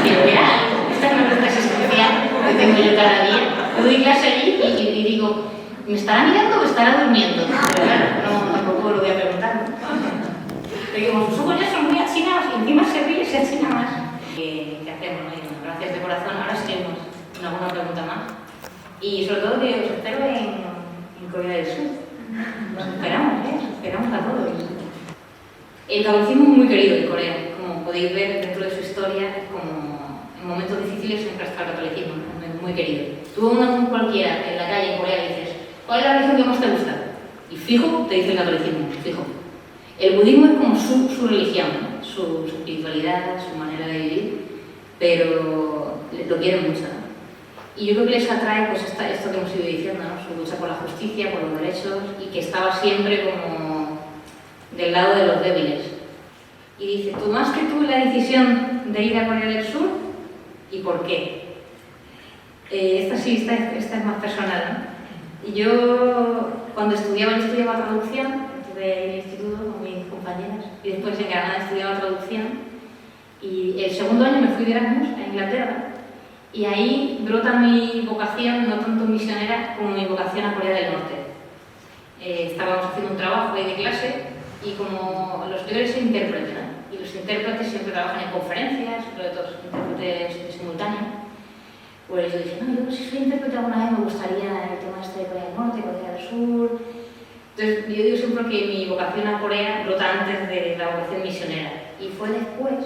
Pero verá algo. Esta es una pregunta existencial que tengo yo cada día. Yo doy clase allí y digo, ¿me estará mirando o estará durmiendo? Pero claro, no, tampoco lo voy a preguntar, ¿no? Pero digo, sus ojos ya son muy achinados y encima se ríe y se achina más. ¿Qué hacemos? ¿No? Y bueno, gracias de corazón. Ahora seguimos con alguna pregunta más. Y sobre todo que os espero en Corea del Sur. Nos esperamos a todos. El catolicismo es muy querido en Corea, como podéis ver dentro de su historia, como en momentos difíciles siempre está el catolicismo, ¿no? Es muy querido. Tú a cualquiera en la calle en Corea y dices, ¿cuál es la religión que más te gusta? Y fijo, te dice el catolicismo, fijo. El budismo es como su religión, ¿no? Su espiritualidad, su manera de vivir, pero lo quieren mucho, ¿no? Y yo creo que les atrae pues esto que hemos ido diciendo, ¿no? Su lucha por la justicia, por los derechos, y que estaba siempre como del lado de los débiles. Y dice, ¿tomaste tú la decisión de ir a Corea del Sur? ¿Y por qué? Esta es más personal, ¿no? Y yo, cuando estudiaba traducción, estuve en el instituto con mis compañeras, y después en Granada estudiaba traducción, y el segundo año me fui de Erasmus a Inglaterra, y ahí brota mi vocación, no tanto misionera, como mi vocación a Corea del Norte. Estábamos haciendo un trabajo ahí de clase y como los líderes se interpretan, y los intérpretes siempre trabajan en conferencias, sobre todo intérpretes simultáneos, pues yo dije, no, yo si soy intérprete alguna vez me gustaría el tema este de Corea del Norte, Corea del Sur, Entonces, yo digo siempre que mi vocación a Corea brota antes de la vocación misionera. Y fue después,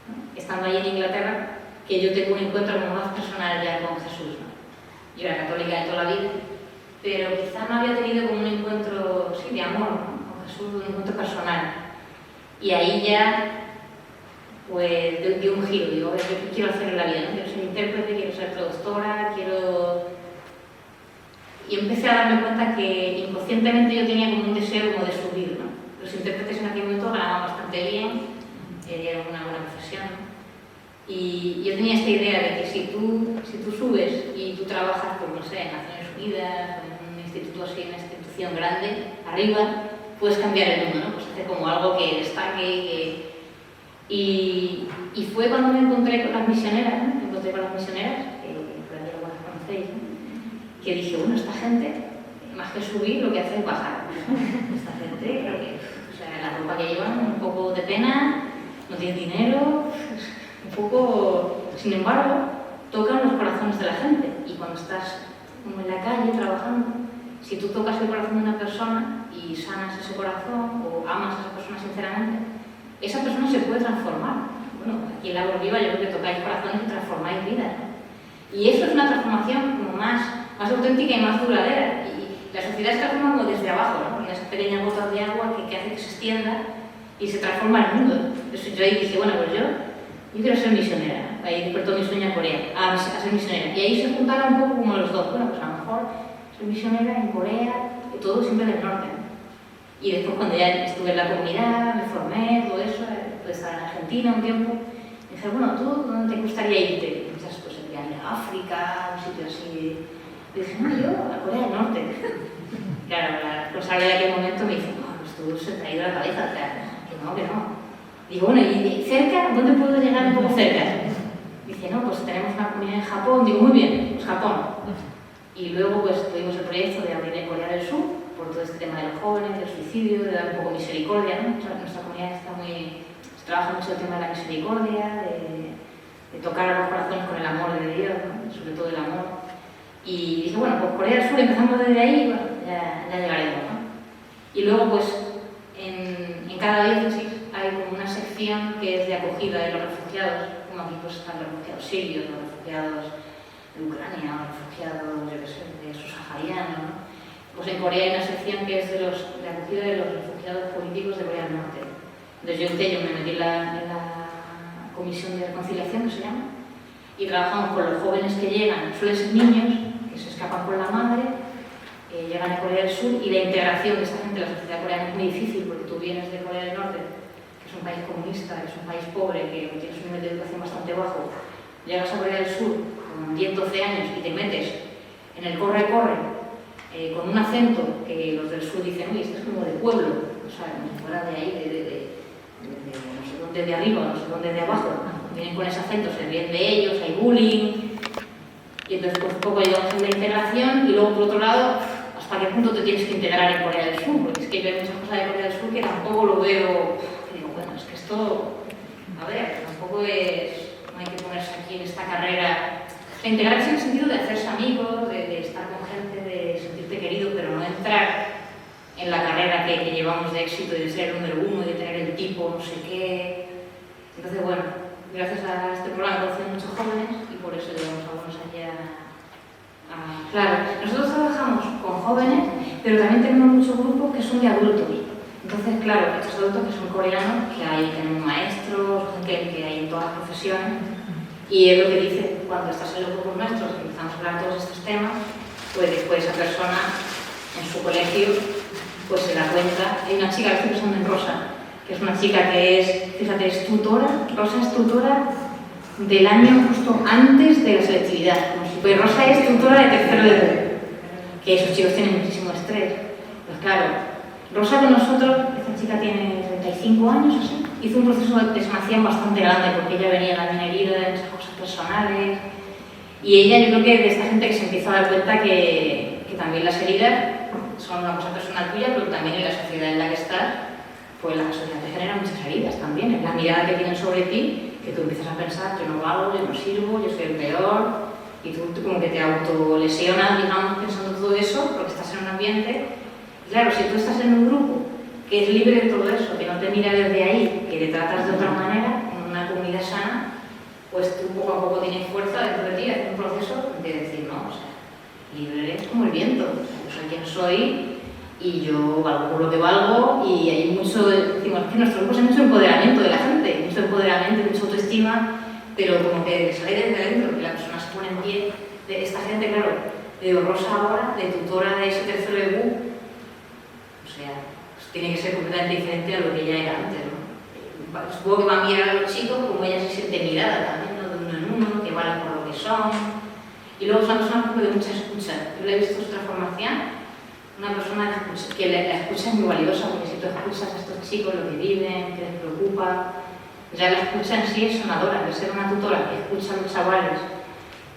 ¿no?, estando allí en Inglaterra, que yo tengo un encuentro como más personal ya con Jesús, ¿no? Yo era católica de toda la vida, pero quizá no había tenido como un encuentro, sí, de amor, ¿no?, con Jesús, un encuentro personal. Y ahí ya, pues, dio un giro. Digo, ¿qué quiero hacer en la vida? ¿No? Quiero ser intérprete, quiero ser traductora, Y empecé a darme cuenta que inconscientemente yo tenía como un deseo como de subir, ¿no? Los intérpretes en aquel momento ganaban bastante bien, era una buena profesión, ¿no? Y yo tenía esta idea de que si tú subes y tú trabajas, pues no sé, en Naciones Unidas, en un instituto así, en una institución grande, arriba, puedes cambiar el mundo, ¿no? Pues hacer como algo que destaque, Y fue cuando me encontré con las misioneras, ¿no? Me encontré con las misioneras, que por ahí algunas conocéis, ¿no?, que dije, bueno, esta gente, más que subir, lo que hace es bajar. Esta gente, creo que, o sea, la ropa que llevan, un poco de pena, no tienen dinero, un poco... Sin embargo, tocan los corazones de la gente. Y cuando estás como en la calle trabajando, si tú tocas el corazón de una persona y sanas ese corazón o amas a esa persona sinceramente, esa persona se puede transformar. Bueno, aquí en La Voz Viva yo creo que tocáis corazones y transformáis vidas, ¿no? Y eso es una transformación como más auténtica y más duradera. Y la sociedad se transforma como desde abajo, ¿no?, con esas pequeñas gotas de agua que hace que se extienda y se transforma el mundo. Entonces yo ahí dije, bueno, pues yo quiero ser misionera. Ahí despertó mi sueño a Corea, a ser misionera. Y ahí se juntaron un poco como los dos. Bueno, pues a lo mejor soy misionera en Corea, y todo siempre del norte, ¿no? Y después cuando ya estuve en la comunidad, me formé, todo eso, pude estar en Argentina un tiempo, dije, bueno, ¿tú dónde te gustaría irte? Y muchas cosas, ir a África, un sitio así. Y dije, no, yo a Corea del Norte. Claro, la responsable de aquel momento me dice, no, pues tú se te ha ido la cabeza, o sea, que no. Digo, bueno, ¿y cerca? ¿Dónde puedo llegar un poco cerca? Dice, no, pues tenemos una comunidad en Japón. Digo, muy bien, pues Japón. Y luego pues tuvimos el proyecto de abrir en Corea del Sur, por todo este tema de los jóvenes, del suicidio, de dar un poco misericordia, ¿no? Nuestra comunidad se trabaja mucho el tema de la misericordia, de tocar a los corazones con el amor de Dios, ¿no?, sobre todo el amor. Y dije, bueno, pues Corea del Sur, empezando desde ahí, bueno, ya llegaremos, ¿no? Y luego, pues, en cada diócesis hay como una sección que es de acogida de los refugiados, como aquí pues están los refugiados sirios, los refugiados de Ucrania, los refugiados, yo qué sé, de subsaharianos, ¿no? Pues en Corea hay una sección que es de acogida de los refugiados políticos de Corea del Norte. Entonces yo me metí en la comisión de reconciliación, que se llama, y trabajamos con los jóvenes que llegan, suelen ser niños, que se escapan con la madre, llegan a Corea del Sur, y la integración de esta gente en la sociedad coreana es muy difícil, porque tú vienes de Corea del Norte, que es un país comunista, que es un país pobre, que tienes un nivel de educación bastante bajo, llegas a Corea del Sur con 10, 12 años y te metes en el corre-corre, con un acento que los del sur dicen, uy, esto es como de pueblo, o sea, como si fuera de ahí, no sé dónde de arriba, no sé dónde de abajo, vienen con ese acento, se ríen de ellos, hay bullying, y entonces pues un poco llegamos a la integración, y luego por otro lado, ¿hasta qué punto te tienes que integrar en Corea del Sur? Porque es que hay muchas cosas de Corea del Sur que tampoco lo veo, que digo, bueno, es que esto, a ver, tampoco es, no hay que ponerse aquí en esta carrera, integrarse en el sentido de hacerse amigos, de estar con gente, de sentirte querido, pero no entrar en la carrera que llevamos de éxito y de ser el número uno y de tener el tipo, no sé qué. Entonces, bueno, gracias a este programa conocen muchos jóvenes y por eso llevamos algunos allá. Claro, nosotros trabajamos con jóvenes, pero también tenemos muchos grupos que son de adultos. Entonces, claro, estos adultos que son coreanos, que hay tenemos maestros, gente que hay en todas las profesiones. Y es lo que dice, cuando estás en los grupos nuestros, que empezamos a hablar todos estos temas, pues después esa persona en su colegio pues se da cuenta. Hay una chica, estoy pensando en Rosa, que es una chica que es, fíjate, es tutora. Rosa es tutora del año justo antes de la selectividad. Pues Rosa es tutora de tercero de B, que esos chicos tienen muchísimo estrés. Pues claro, Rosa con nosotros, esta chica tiene 35 años o así, hizo un proceso de sanación bastante grande porque ella venía también herida de esas cosas personales y ella, yo creo que de esta gente que se empieza a dar cuenta que también las heridas son una cosa personal tuya, pero también en la sociedad en la que estás, pues la sociedad te genera muchas heridas también, es la mirada que tienen sobre ti, que tú empiezas a pensar, yo no valgo, yo no sirvo, yo soy el peor, y tú como que te autolesionas, digamos, pensando todo eso, porque estás en un ambiente Claro, si tú estás en un grupo que es libre de todo eso, que no te mira desde ahí, que te tratas de otra manera, en una comunidad sana, pues tú poco a poco tienes fuerza dentro de ti, es un proceso de decir, no, o sea, libre es como el viento, o sea, yo soy quien soy y yo valgo por lo que valgo, y hay mucho, decimos, que en nuestros grupos hay mucho empoderamiento de la gente, mucho empoderamiento, mucha autoestima, pero como que sale desde dentro, que la persona se pone en pie, de esta gente, claro, de Rosa ahora, de tutora de ese tercero de BU, o sea, pues tiene que ser completamente diferente a lo que ella era antes, ¿no? Supongo que va a mirar a los chicos como ella se siente mirada también, ¿no? De uno en uno, que valen por lo que son. Y luego es una persona de mucha escucha. Yo le he visto su transformación, una persona que la escucha es muy valiosa, porque si tú escuchas a estos chicos lo que viven, que les preocupa, ya la escucha en sí es sonadora, de ser una tutora que escucha a los chavales,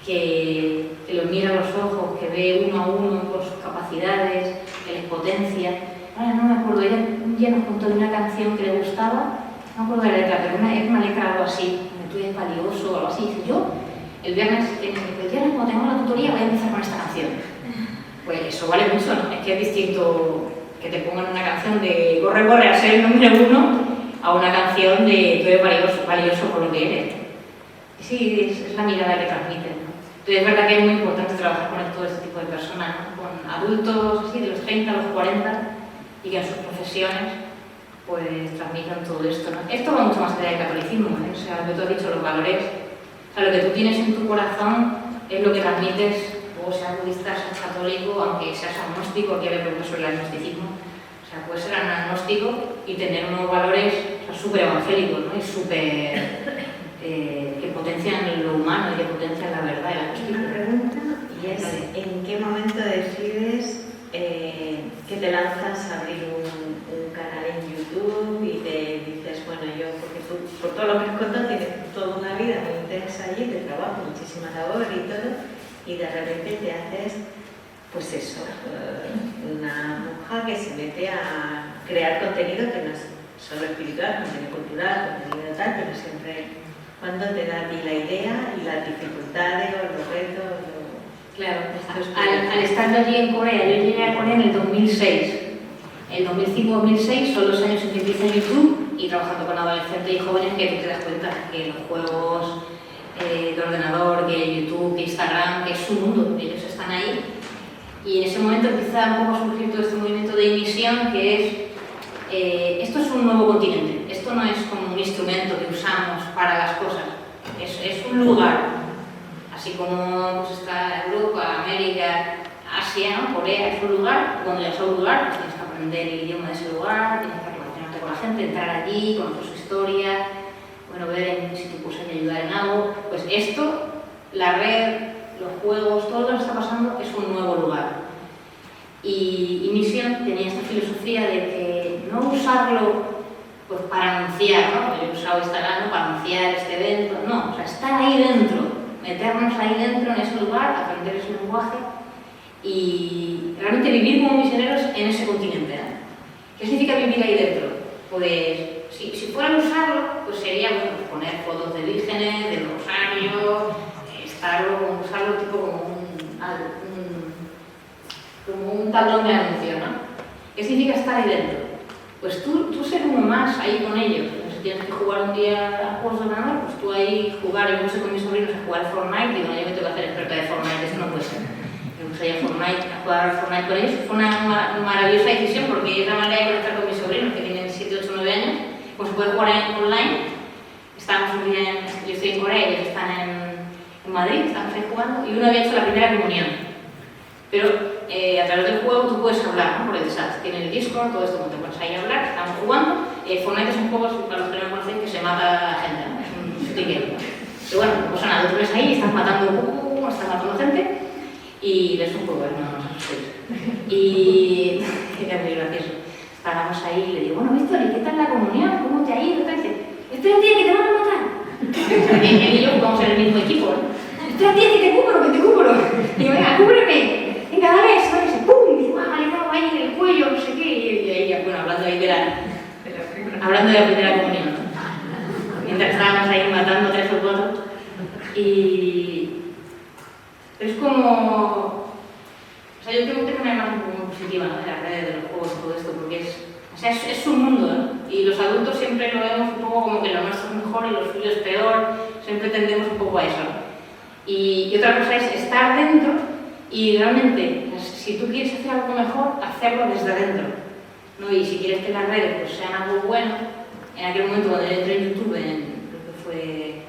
que los mira a los ojos, que ve uno a uno con sus capacidades, que les potencia. Ahora no me acuerdo, ella un día nos contó de una canción que le gustaba, no me acuerdo de la letra, pero es una letra algo así, tú eres valioso o algo así. Dice, yo el viernes cuando tengamos la tutoría voy a empezar con esta canción. Pues eso vale mucho, ¿no? Es que es distinto que te pongan una canción de corre, corre a ser el número uno a una canción de tú eres valioso por lo que eres. Sí, es la mirada que transmiten, ¿no? Entonces es verdad que es muy importante trabajar con todo este tipo de personas, ¿no? Con adultos así, de los 30 a los 40, y que en sus profesiones pues transmitan todo esto, ¿no? Esto va mucho más allá del catolicismo, ¿eh? O sea, lo que tú has dicho, los valores, o sea, lo que tú tienes en tu corazón es lo que transmites, o seas budista, seas católico, aunque seas agnóstico, aquí había preguntas sobre el agnosticismo, o sea, puedes ser agnóstico y tener unos valores súper evangélicos, ¿no? Y súper que potencian lo humano y que potencian la verdad y la justicia. Una pregunta, y es, ¿en qué momento decides que te lanzas a abrir un canal en YouTube y te dices, bueno, yo, porque tú, por todo lo que has contado, tienes toda una vida muy intensa allí, de trabajo, muchísima labor y todo, y de repente te haces, pues eso, una monja que se mete a crear contenido que no es solo espiritual, contenido cultural, contenido tal, pero siempre, cuando te da a ti la idea y las dificultades o los retos. Claro, al estar allí en Corea, yo llegué a Corea en el 2006. El 2005-2006 son los años en que empiezo en YouTube y trabajando con adolescentes y jóvenes, que tú te das cuenta que los juegos de ordenador, que YouTube, que Instagram, que es su mundo, ellos están ahí. Y en ese momento empieza un poco a surgir todo este movimiento de emisión, que es, esto es un nuevo continente, esto no es como un instrumento que usamos para las cosas, es un lugar. Así como pues, está Europa, América, Asia, ¿no? Corea es un lugar, cuando llegas a un lugar pues, tienes que aprender el idioma de ese lugar, tienes que relacionarte con la gente, entrar allí, conocer su historia, bueno, ver si te puedes ayudar en algo. Pues esto, la red, los juegos, todo lo que está pasando es un nuevo lugar. Y Misión tenía esta filosofía de que no usarlo pues, para anunciar, ¿no? Yo he usado Instagram, ¿no? Para anunciar este evento, no, o sea, estar ahí dentro. Meternos ahí dentro, en ese lugar, aprender ese lenguaje y realmente vivir como misioneros en ese continente, ¿eh? ¿Qué significa vivir ahí dentro? Pues, si fuera a usarlo, pues sería bueno, pues poner fotos de vírgenes, del rosario, usarlo tipo como un tablón de anuncio, ¿no? ¿Qué significa estar ahí dentro? Pues tú ser uno más ahí con ellos. Si tienes que jugar un día a juegos de ordenador, pues tú ahí jugar. Yo puse con mis sobrinos a jugar Fortnite y bueno, yo me tengo que hacer experta de Fortnite, eso no puede ser. Yo puse ahí a jugar Fortnite con ellos. Fue una maravillosa decisión porque es la manera de conectar con mis sobrinos que tienen 7, 8, 9 años. Como se puede jugar online, estábamos un día, yo estoy en Corea y ellos están en Madrid, estamos ahí jugando y uno había hecho la primera comunión. Pero a través del juego tú puedes hablar, ¿no? Por el chat, tienes el Discord, todo esto, cuando te pones ahí a hablar, estamos jugando. Fortnite es un juego, para los que no lo conocen, que se mata a la gente, ¿no? Es un shooting game, ¿no? Pero bueno, no pasa nada, tú ves ahí, estás matando gente y ves un juego, no nos asustéis. Y es muy gracioso. Estábamos ahí y le digo, bueno, Víctor, ¿y qué tal la comunión? ¿Cómo te ha ido? Y dice, espera, tía, que te van a matar. Él y yo jugamos en el mismo equipo, ¿no? Espera, tía, que te cubro. Y digo, venga, cúbreme. Venga, dale eso, y dice, ¡pum! Y dice, me ha dado ahí en el cuello, no sé qué. Y ahí, bueno, hablando ahí de la primera comunión, ¿no? Mientras estábamos ahí matando 3 o 4. Y es como... O sea, yo tengo una imagen como positiva, ¿no?, de las redes, de los juegos, todo esto, porque es su mundo, ¿no? Y los adultos siempre lo vemos un poco como que lo nuestro es mejor y lo suyo es peor, siempre tendemos un poco a eso, ¿no? Y otra cosa es estar dentro y realmente, pues, si tú quieres hacer algo mejor, hacerlo desde dentro, ¿no? Y si quieres que las redes pues, sean algo bueno, en aquel momento cuando yo entré en YouTube, creo que fue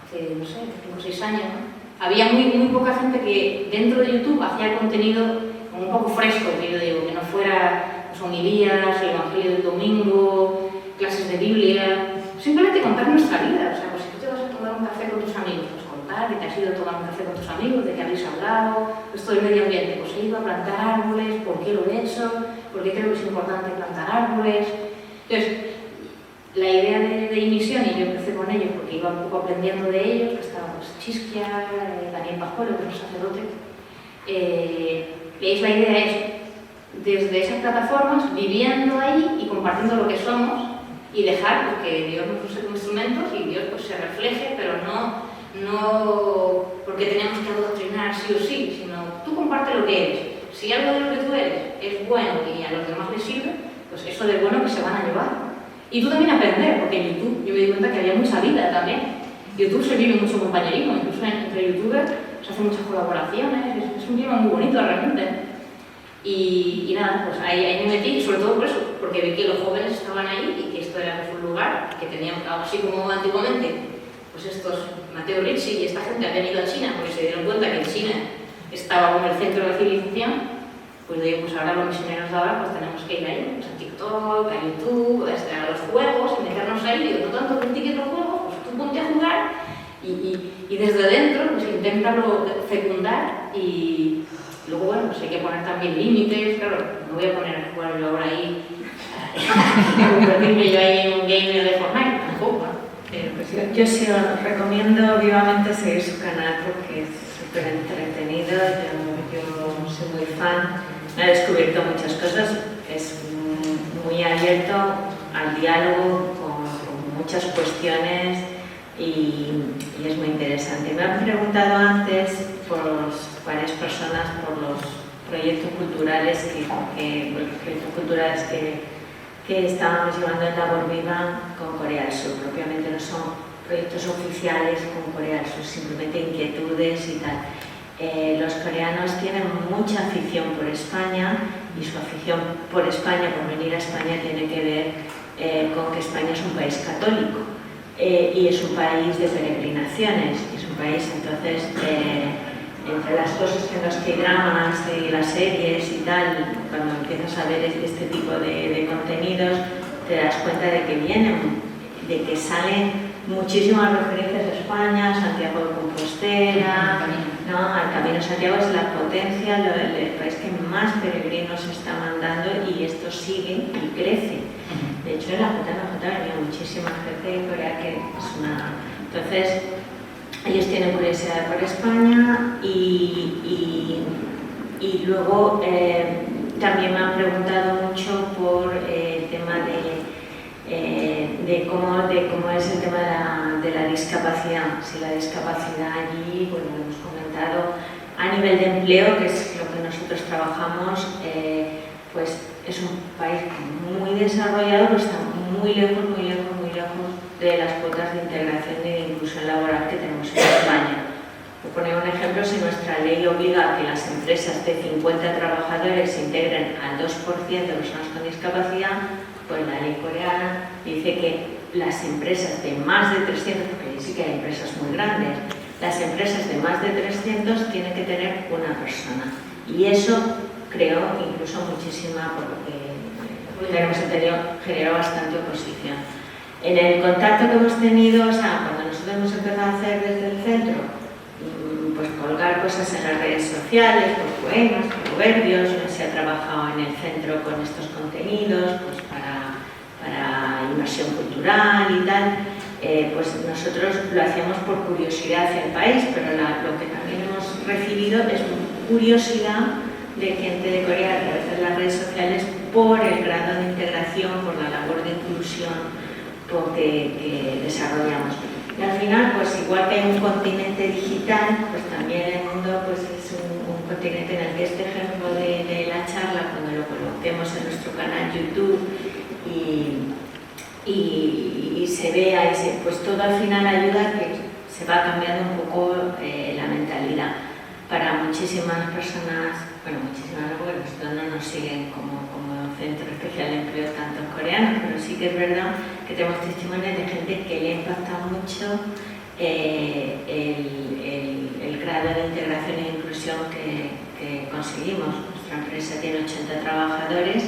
hace, no sé, 5 o 6 años, ¿no?, había muy poca gente que dentro de YouTube hacía contenido como un poco fresco, que yo digo, que no fuera pues, homilías, el Evangelio del Domingo, clases de Biblia, simplemente contar nuestra vida. O sea, pues si tú te vas a tomar un café con tus amigos, pues contar que te has ido a tomar un café con tus amigos, de que habéis hablado, esto del medio ambiente, pues he ido a plantar árboles, ¿por qué lo he hecho? ¿Por qué creo que es importante plantar árboles? Entonces, la idea de Imisión, y yo empecé con ellos porque iba un poco aprendiendo de ellos, que estaban pues, Chisquia, Daniel Pajuelo, que es un sacerdote, la idea es, desde esas plataformas, viviendo ahí y compartiendo lo que somos y dejar que Dios nos use como instrumentos y Dios pues, se refleje, pero no porque tenemos que adoctrinar sí o sí, sino tú comparte lo que eres. Si algo de lo que tú eres es bueno y a los demás les sirve, pues eso de bueno que se van a llevar. Y tú también aprender, porque en YouTube yo me di cuenta que había mucha vida también. YouTube se vive mucho compañerismo, incluso entre youtubers se hacen muchas colaboraciones, es un tema muy bonito realmente. Y nada, pues ahí me metí, sobre todo por eso, porque vi que los jóvenes estaban ahí y que esto era pues, un lugar que tenían, así como antiguamente, pues estos, Matteo Ricci y esta gente habían ido a China porque se dieron cuenta que en China estaba como el centro de la civilización. Pues digo, pues ahora los misioneros de ahora pues tenemos que ir ahí, pues a TikTok, a YouTube, a los juegos, y meternos ahí, digo, no tanto critiques los juegos, pues tú ponte a jugar y desde dentro pues inténtalo fecundar y luego bueno, pues hay que poner también límites, claro, no voy a poner a jugar yo ahora ahí, convertirme yo ahí en un gamer de Fortnite, tampoco, ¿no? Yo sí os recomiendo vivamente seguir su canal porque es súper entretenido, yo soy muy fan. He descubierto muchas cosas, es muy abierto al diálogo con muchas cuestiones y es muy interesante. Me han preguntado antes por varias personas por los proyectos culturales que estábamos llevando en Labor Viva con Corea del Sur. Propiamente no son proyectos oficiales con Corea del Sur, simplemente inquietudes y tal. Los coreanos tienen mucha afición por España y su afición por España, por venir a España, tiene que ver con que España es un país católico y es un país de peregrinaciones, es un país, entonces, entre las cosas que en los K-dramas y las series y tal, cuando empiezas a ver este tipo de contenidos, te das cuenta de que vienen, de que salen muchísimas referencias a España, Santiago de Compostela, ¿no? Al Camino de Santiago es la potencia, el país que más peregrinos está mandando y esto sigue y crece. De hecho, en la JMJ había muchísima gente de Corea que es una... Entonces, ellos tienen curiosidad por España y luego también me han preguntado mucho por el tema de cómo es el tema de la discapacidad. Si la discapacidad allí, bueno, lo hemos comentado, a nivel de empleo, que es lo que nosotros trabajamos, pues es un país muy desarrollado, pero está muy lejos de las cuotas de integración y de inclusión laboral que tenemos en España. Por poner un ejemplo, si nuestra ley obliga a que las empresas de 50 trabajadores integren al 2% de personas con discapacidad, pues la ley coreana dice que las empresas de más de 300, porque sí que hay empresas muy grandes, las empresas de más de 300 tienen que tener una persona. Y eso creó incluso muchísima, por lo que hemos entendido, generó bastante oposición. En el contacto que hemos tenido, o sea, cuando nosotros hemos empezado a hacer desde el centro, pues colgar cosas en las redes sociales, por poemas, por proverbios, se ha trabajado en el centro con estos contenidos, pues para inmersión cultural y tal, pues nosotros lo hacíamos por curiosidad hacia el país, pero lo que también hemos recibido es curiosidad de gente de Corea a través de las redes sociales por el grado de integración, por la labor de inclusión que desarrollamos. Y al final, pues igual que hay un continente digital, pues también el mundo pues, es un continente en el que este ejemplo de la hacemos en nuestro canal YouTube y se vea, pues todo al final ayuda a que se va cambiando un poco la mentalidad. Para muchísimas personas, bueno, muchísimas no, porque nosotros no nos siguen como Centro Especial de Empleo tantos coreanos, pero sí que es verdad que tenemos testimonios de gente que le ha impactado mucho el grado de integración e inclusión que conseguimos. Nuestra empresa tiene 80 trabajadores,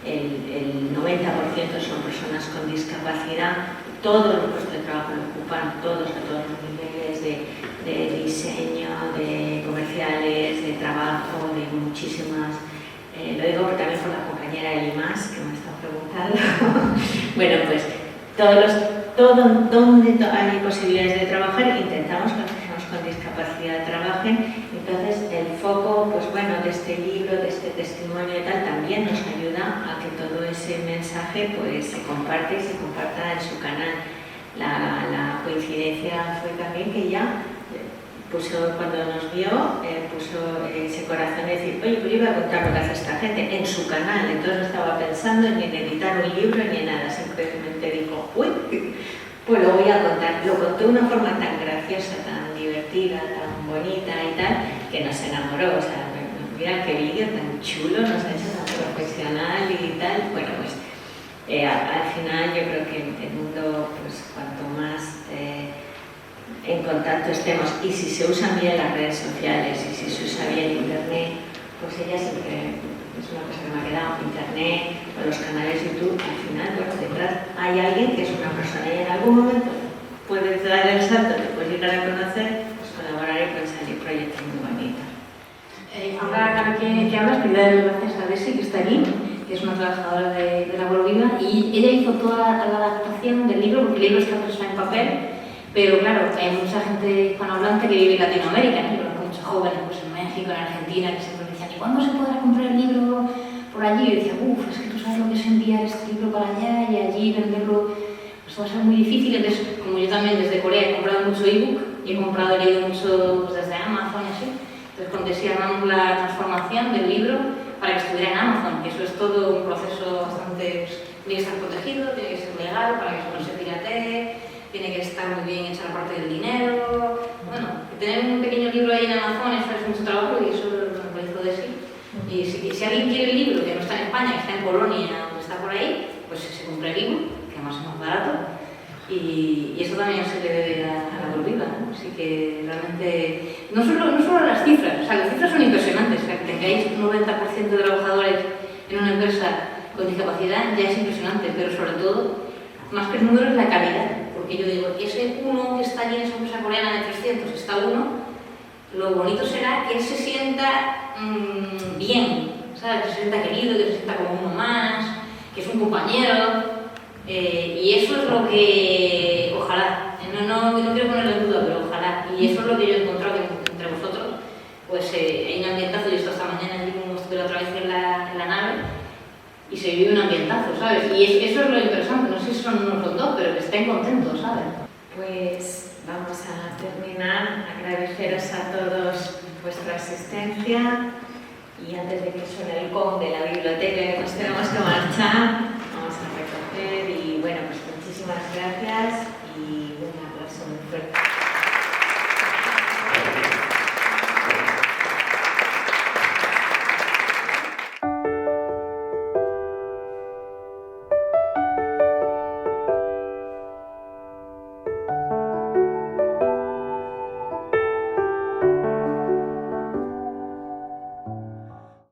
el 90% son personas con discapacidad, todos los puestos de trabajo lo ocupan, todos a todos los niveles de diseño, de comerciales, de trabajo, de muchísimas. Lo digo también por la compañera Elimas, que me está preguntando. Bueno, pues donde hay posibilidades de trabajar, intentamos que las personas con discapacidad trabajen. Entonces, el foco, pues bueno, de este libro, de este testimonio y tal, también nos ayuda a que todo ese mensaje pues se comparte y se comparta en su canal. La coincidencia fue también que ya puso, cuando nos vio, puso ese corazón de decir, oye, pues yo voy a contar lo que hace esta gente en su canal. Entonces no estaba pensando ni en editar un libro ni en nada, simplemente dijo, uy, pues lo voy a contar. Lo contó de una forma tan graciosa, tan divertida, tan bonita y tal, que nos enamoró. O sea, mira qué vídeo tan chulo, nos ha hecho tan profesional y tal. Bueno, pues al final yo creo que el mundo, pues cuanto más en contacto estemos y si se usan bien las redes sociales y si se usa bien internet, pues ella siempre es una cosa que me ha quedado, internet o los canales YouTube, al final, bueno, detrás hay alguien que es una persona y en algún momento puedes dar el salto, te puedes llegar a conocer, pues colaborar y pueden salir proyectos muy bonitos. Ahora que hablas, quería dar gracias a Desi, que está aquí, que es una trabajadora de la Bolivia, y ella hizo toda la adaptación del libro, porque el libro está puesto en papel. Pero claro, hay mucha gente hispanohablante que vive en Latinoamérica, ¿no? Yo conozco muchos jóvenes pues, en México, en Argentina, que siempre me decían, ¿y cuándo se podrá comprar el libro por allí? Y yo decía, es que tú sabes lo que es enviar este libro para allá y allí venderlo, pues va a ser muy difícil. Entonces, como yo también desde Corea he comprado mucho ebook y he comprado y leído mucho pues, desde Amazon y así, entonces con Desi armamos la transformación del libro para que estuviera en Amazon, que eso es todo un proceso bastante, pues, tiene que estar protegido, tiene que ser legal para que eso no se piratee, tiene que estar muy bien hecha la parte del dinero. Bueno, tener un pequeño libro ahí en Amazon, eso es mucho trabajo y eso lo hizo Desi. Y si alguien quiere el libro que no está en España, que está en Polonia o está por ahí, pues se compra el libro, que además es más barato. Y eso también se le debe a la Bolivia, ¿no? Así que realmente, no solo las cifras, o sea, las cifras son impresionantes. O sea, que tengáis un 90% de trabajadores en una empresa con discapacidad ya es impresionante, pero sobre todo, más que el número, es la calidad. Porque yo digo, ese uno que está allí en esa empresa coreana de 300, está uno, lo bonito será que él se sienta bien, ¿sabes? Que se sienta querido, que se sienta como uno más, que es un compañero. Y eso es lo que, ojalá, no quiero ponerlo en duda, pero ojalá. Y eso es lo que yo he encontrado que entre vosotros, pues hay un ambientazo. Yo he estado esta mañana allí como estuve la otra vez en la nave, y se vive un ambientazo, ¿sabes? Y eso es lo interesante, no sé si son unos o dos, pero que estén contentos, ¿sabes? Pues vamos a terminar, agradeceros a todos vuestra asistencia y antes de que suene el gong de la biblioteca que nos tenemos que marchar, vamos a recoger y bueno, pues muchísimas gracias y un aplauso muy fuerte.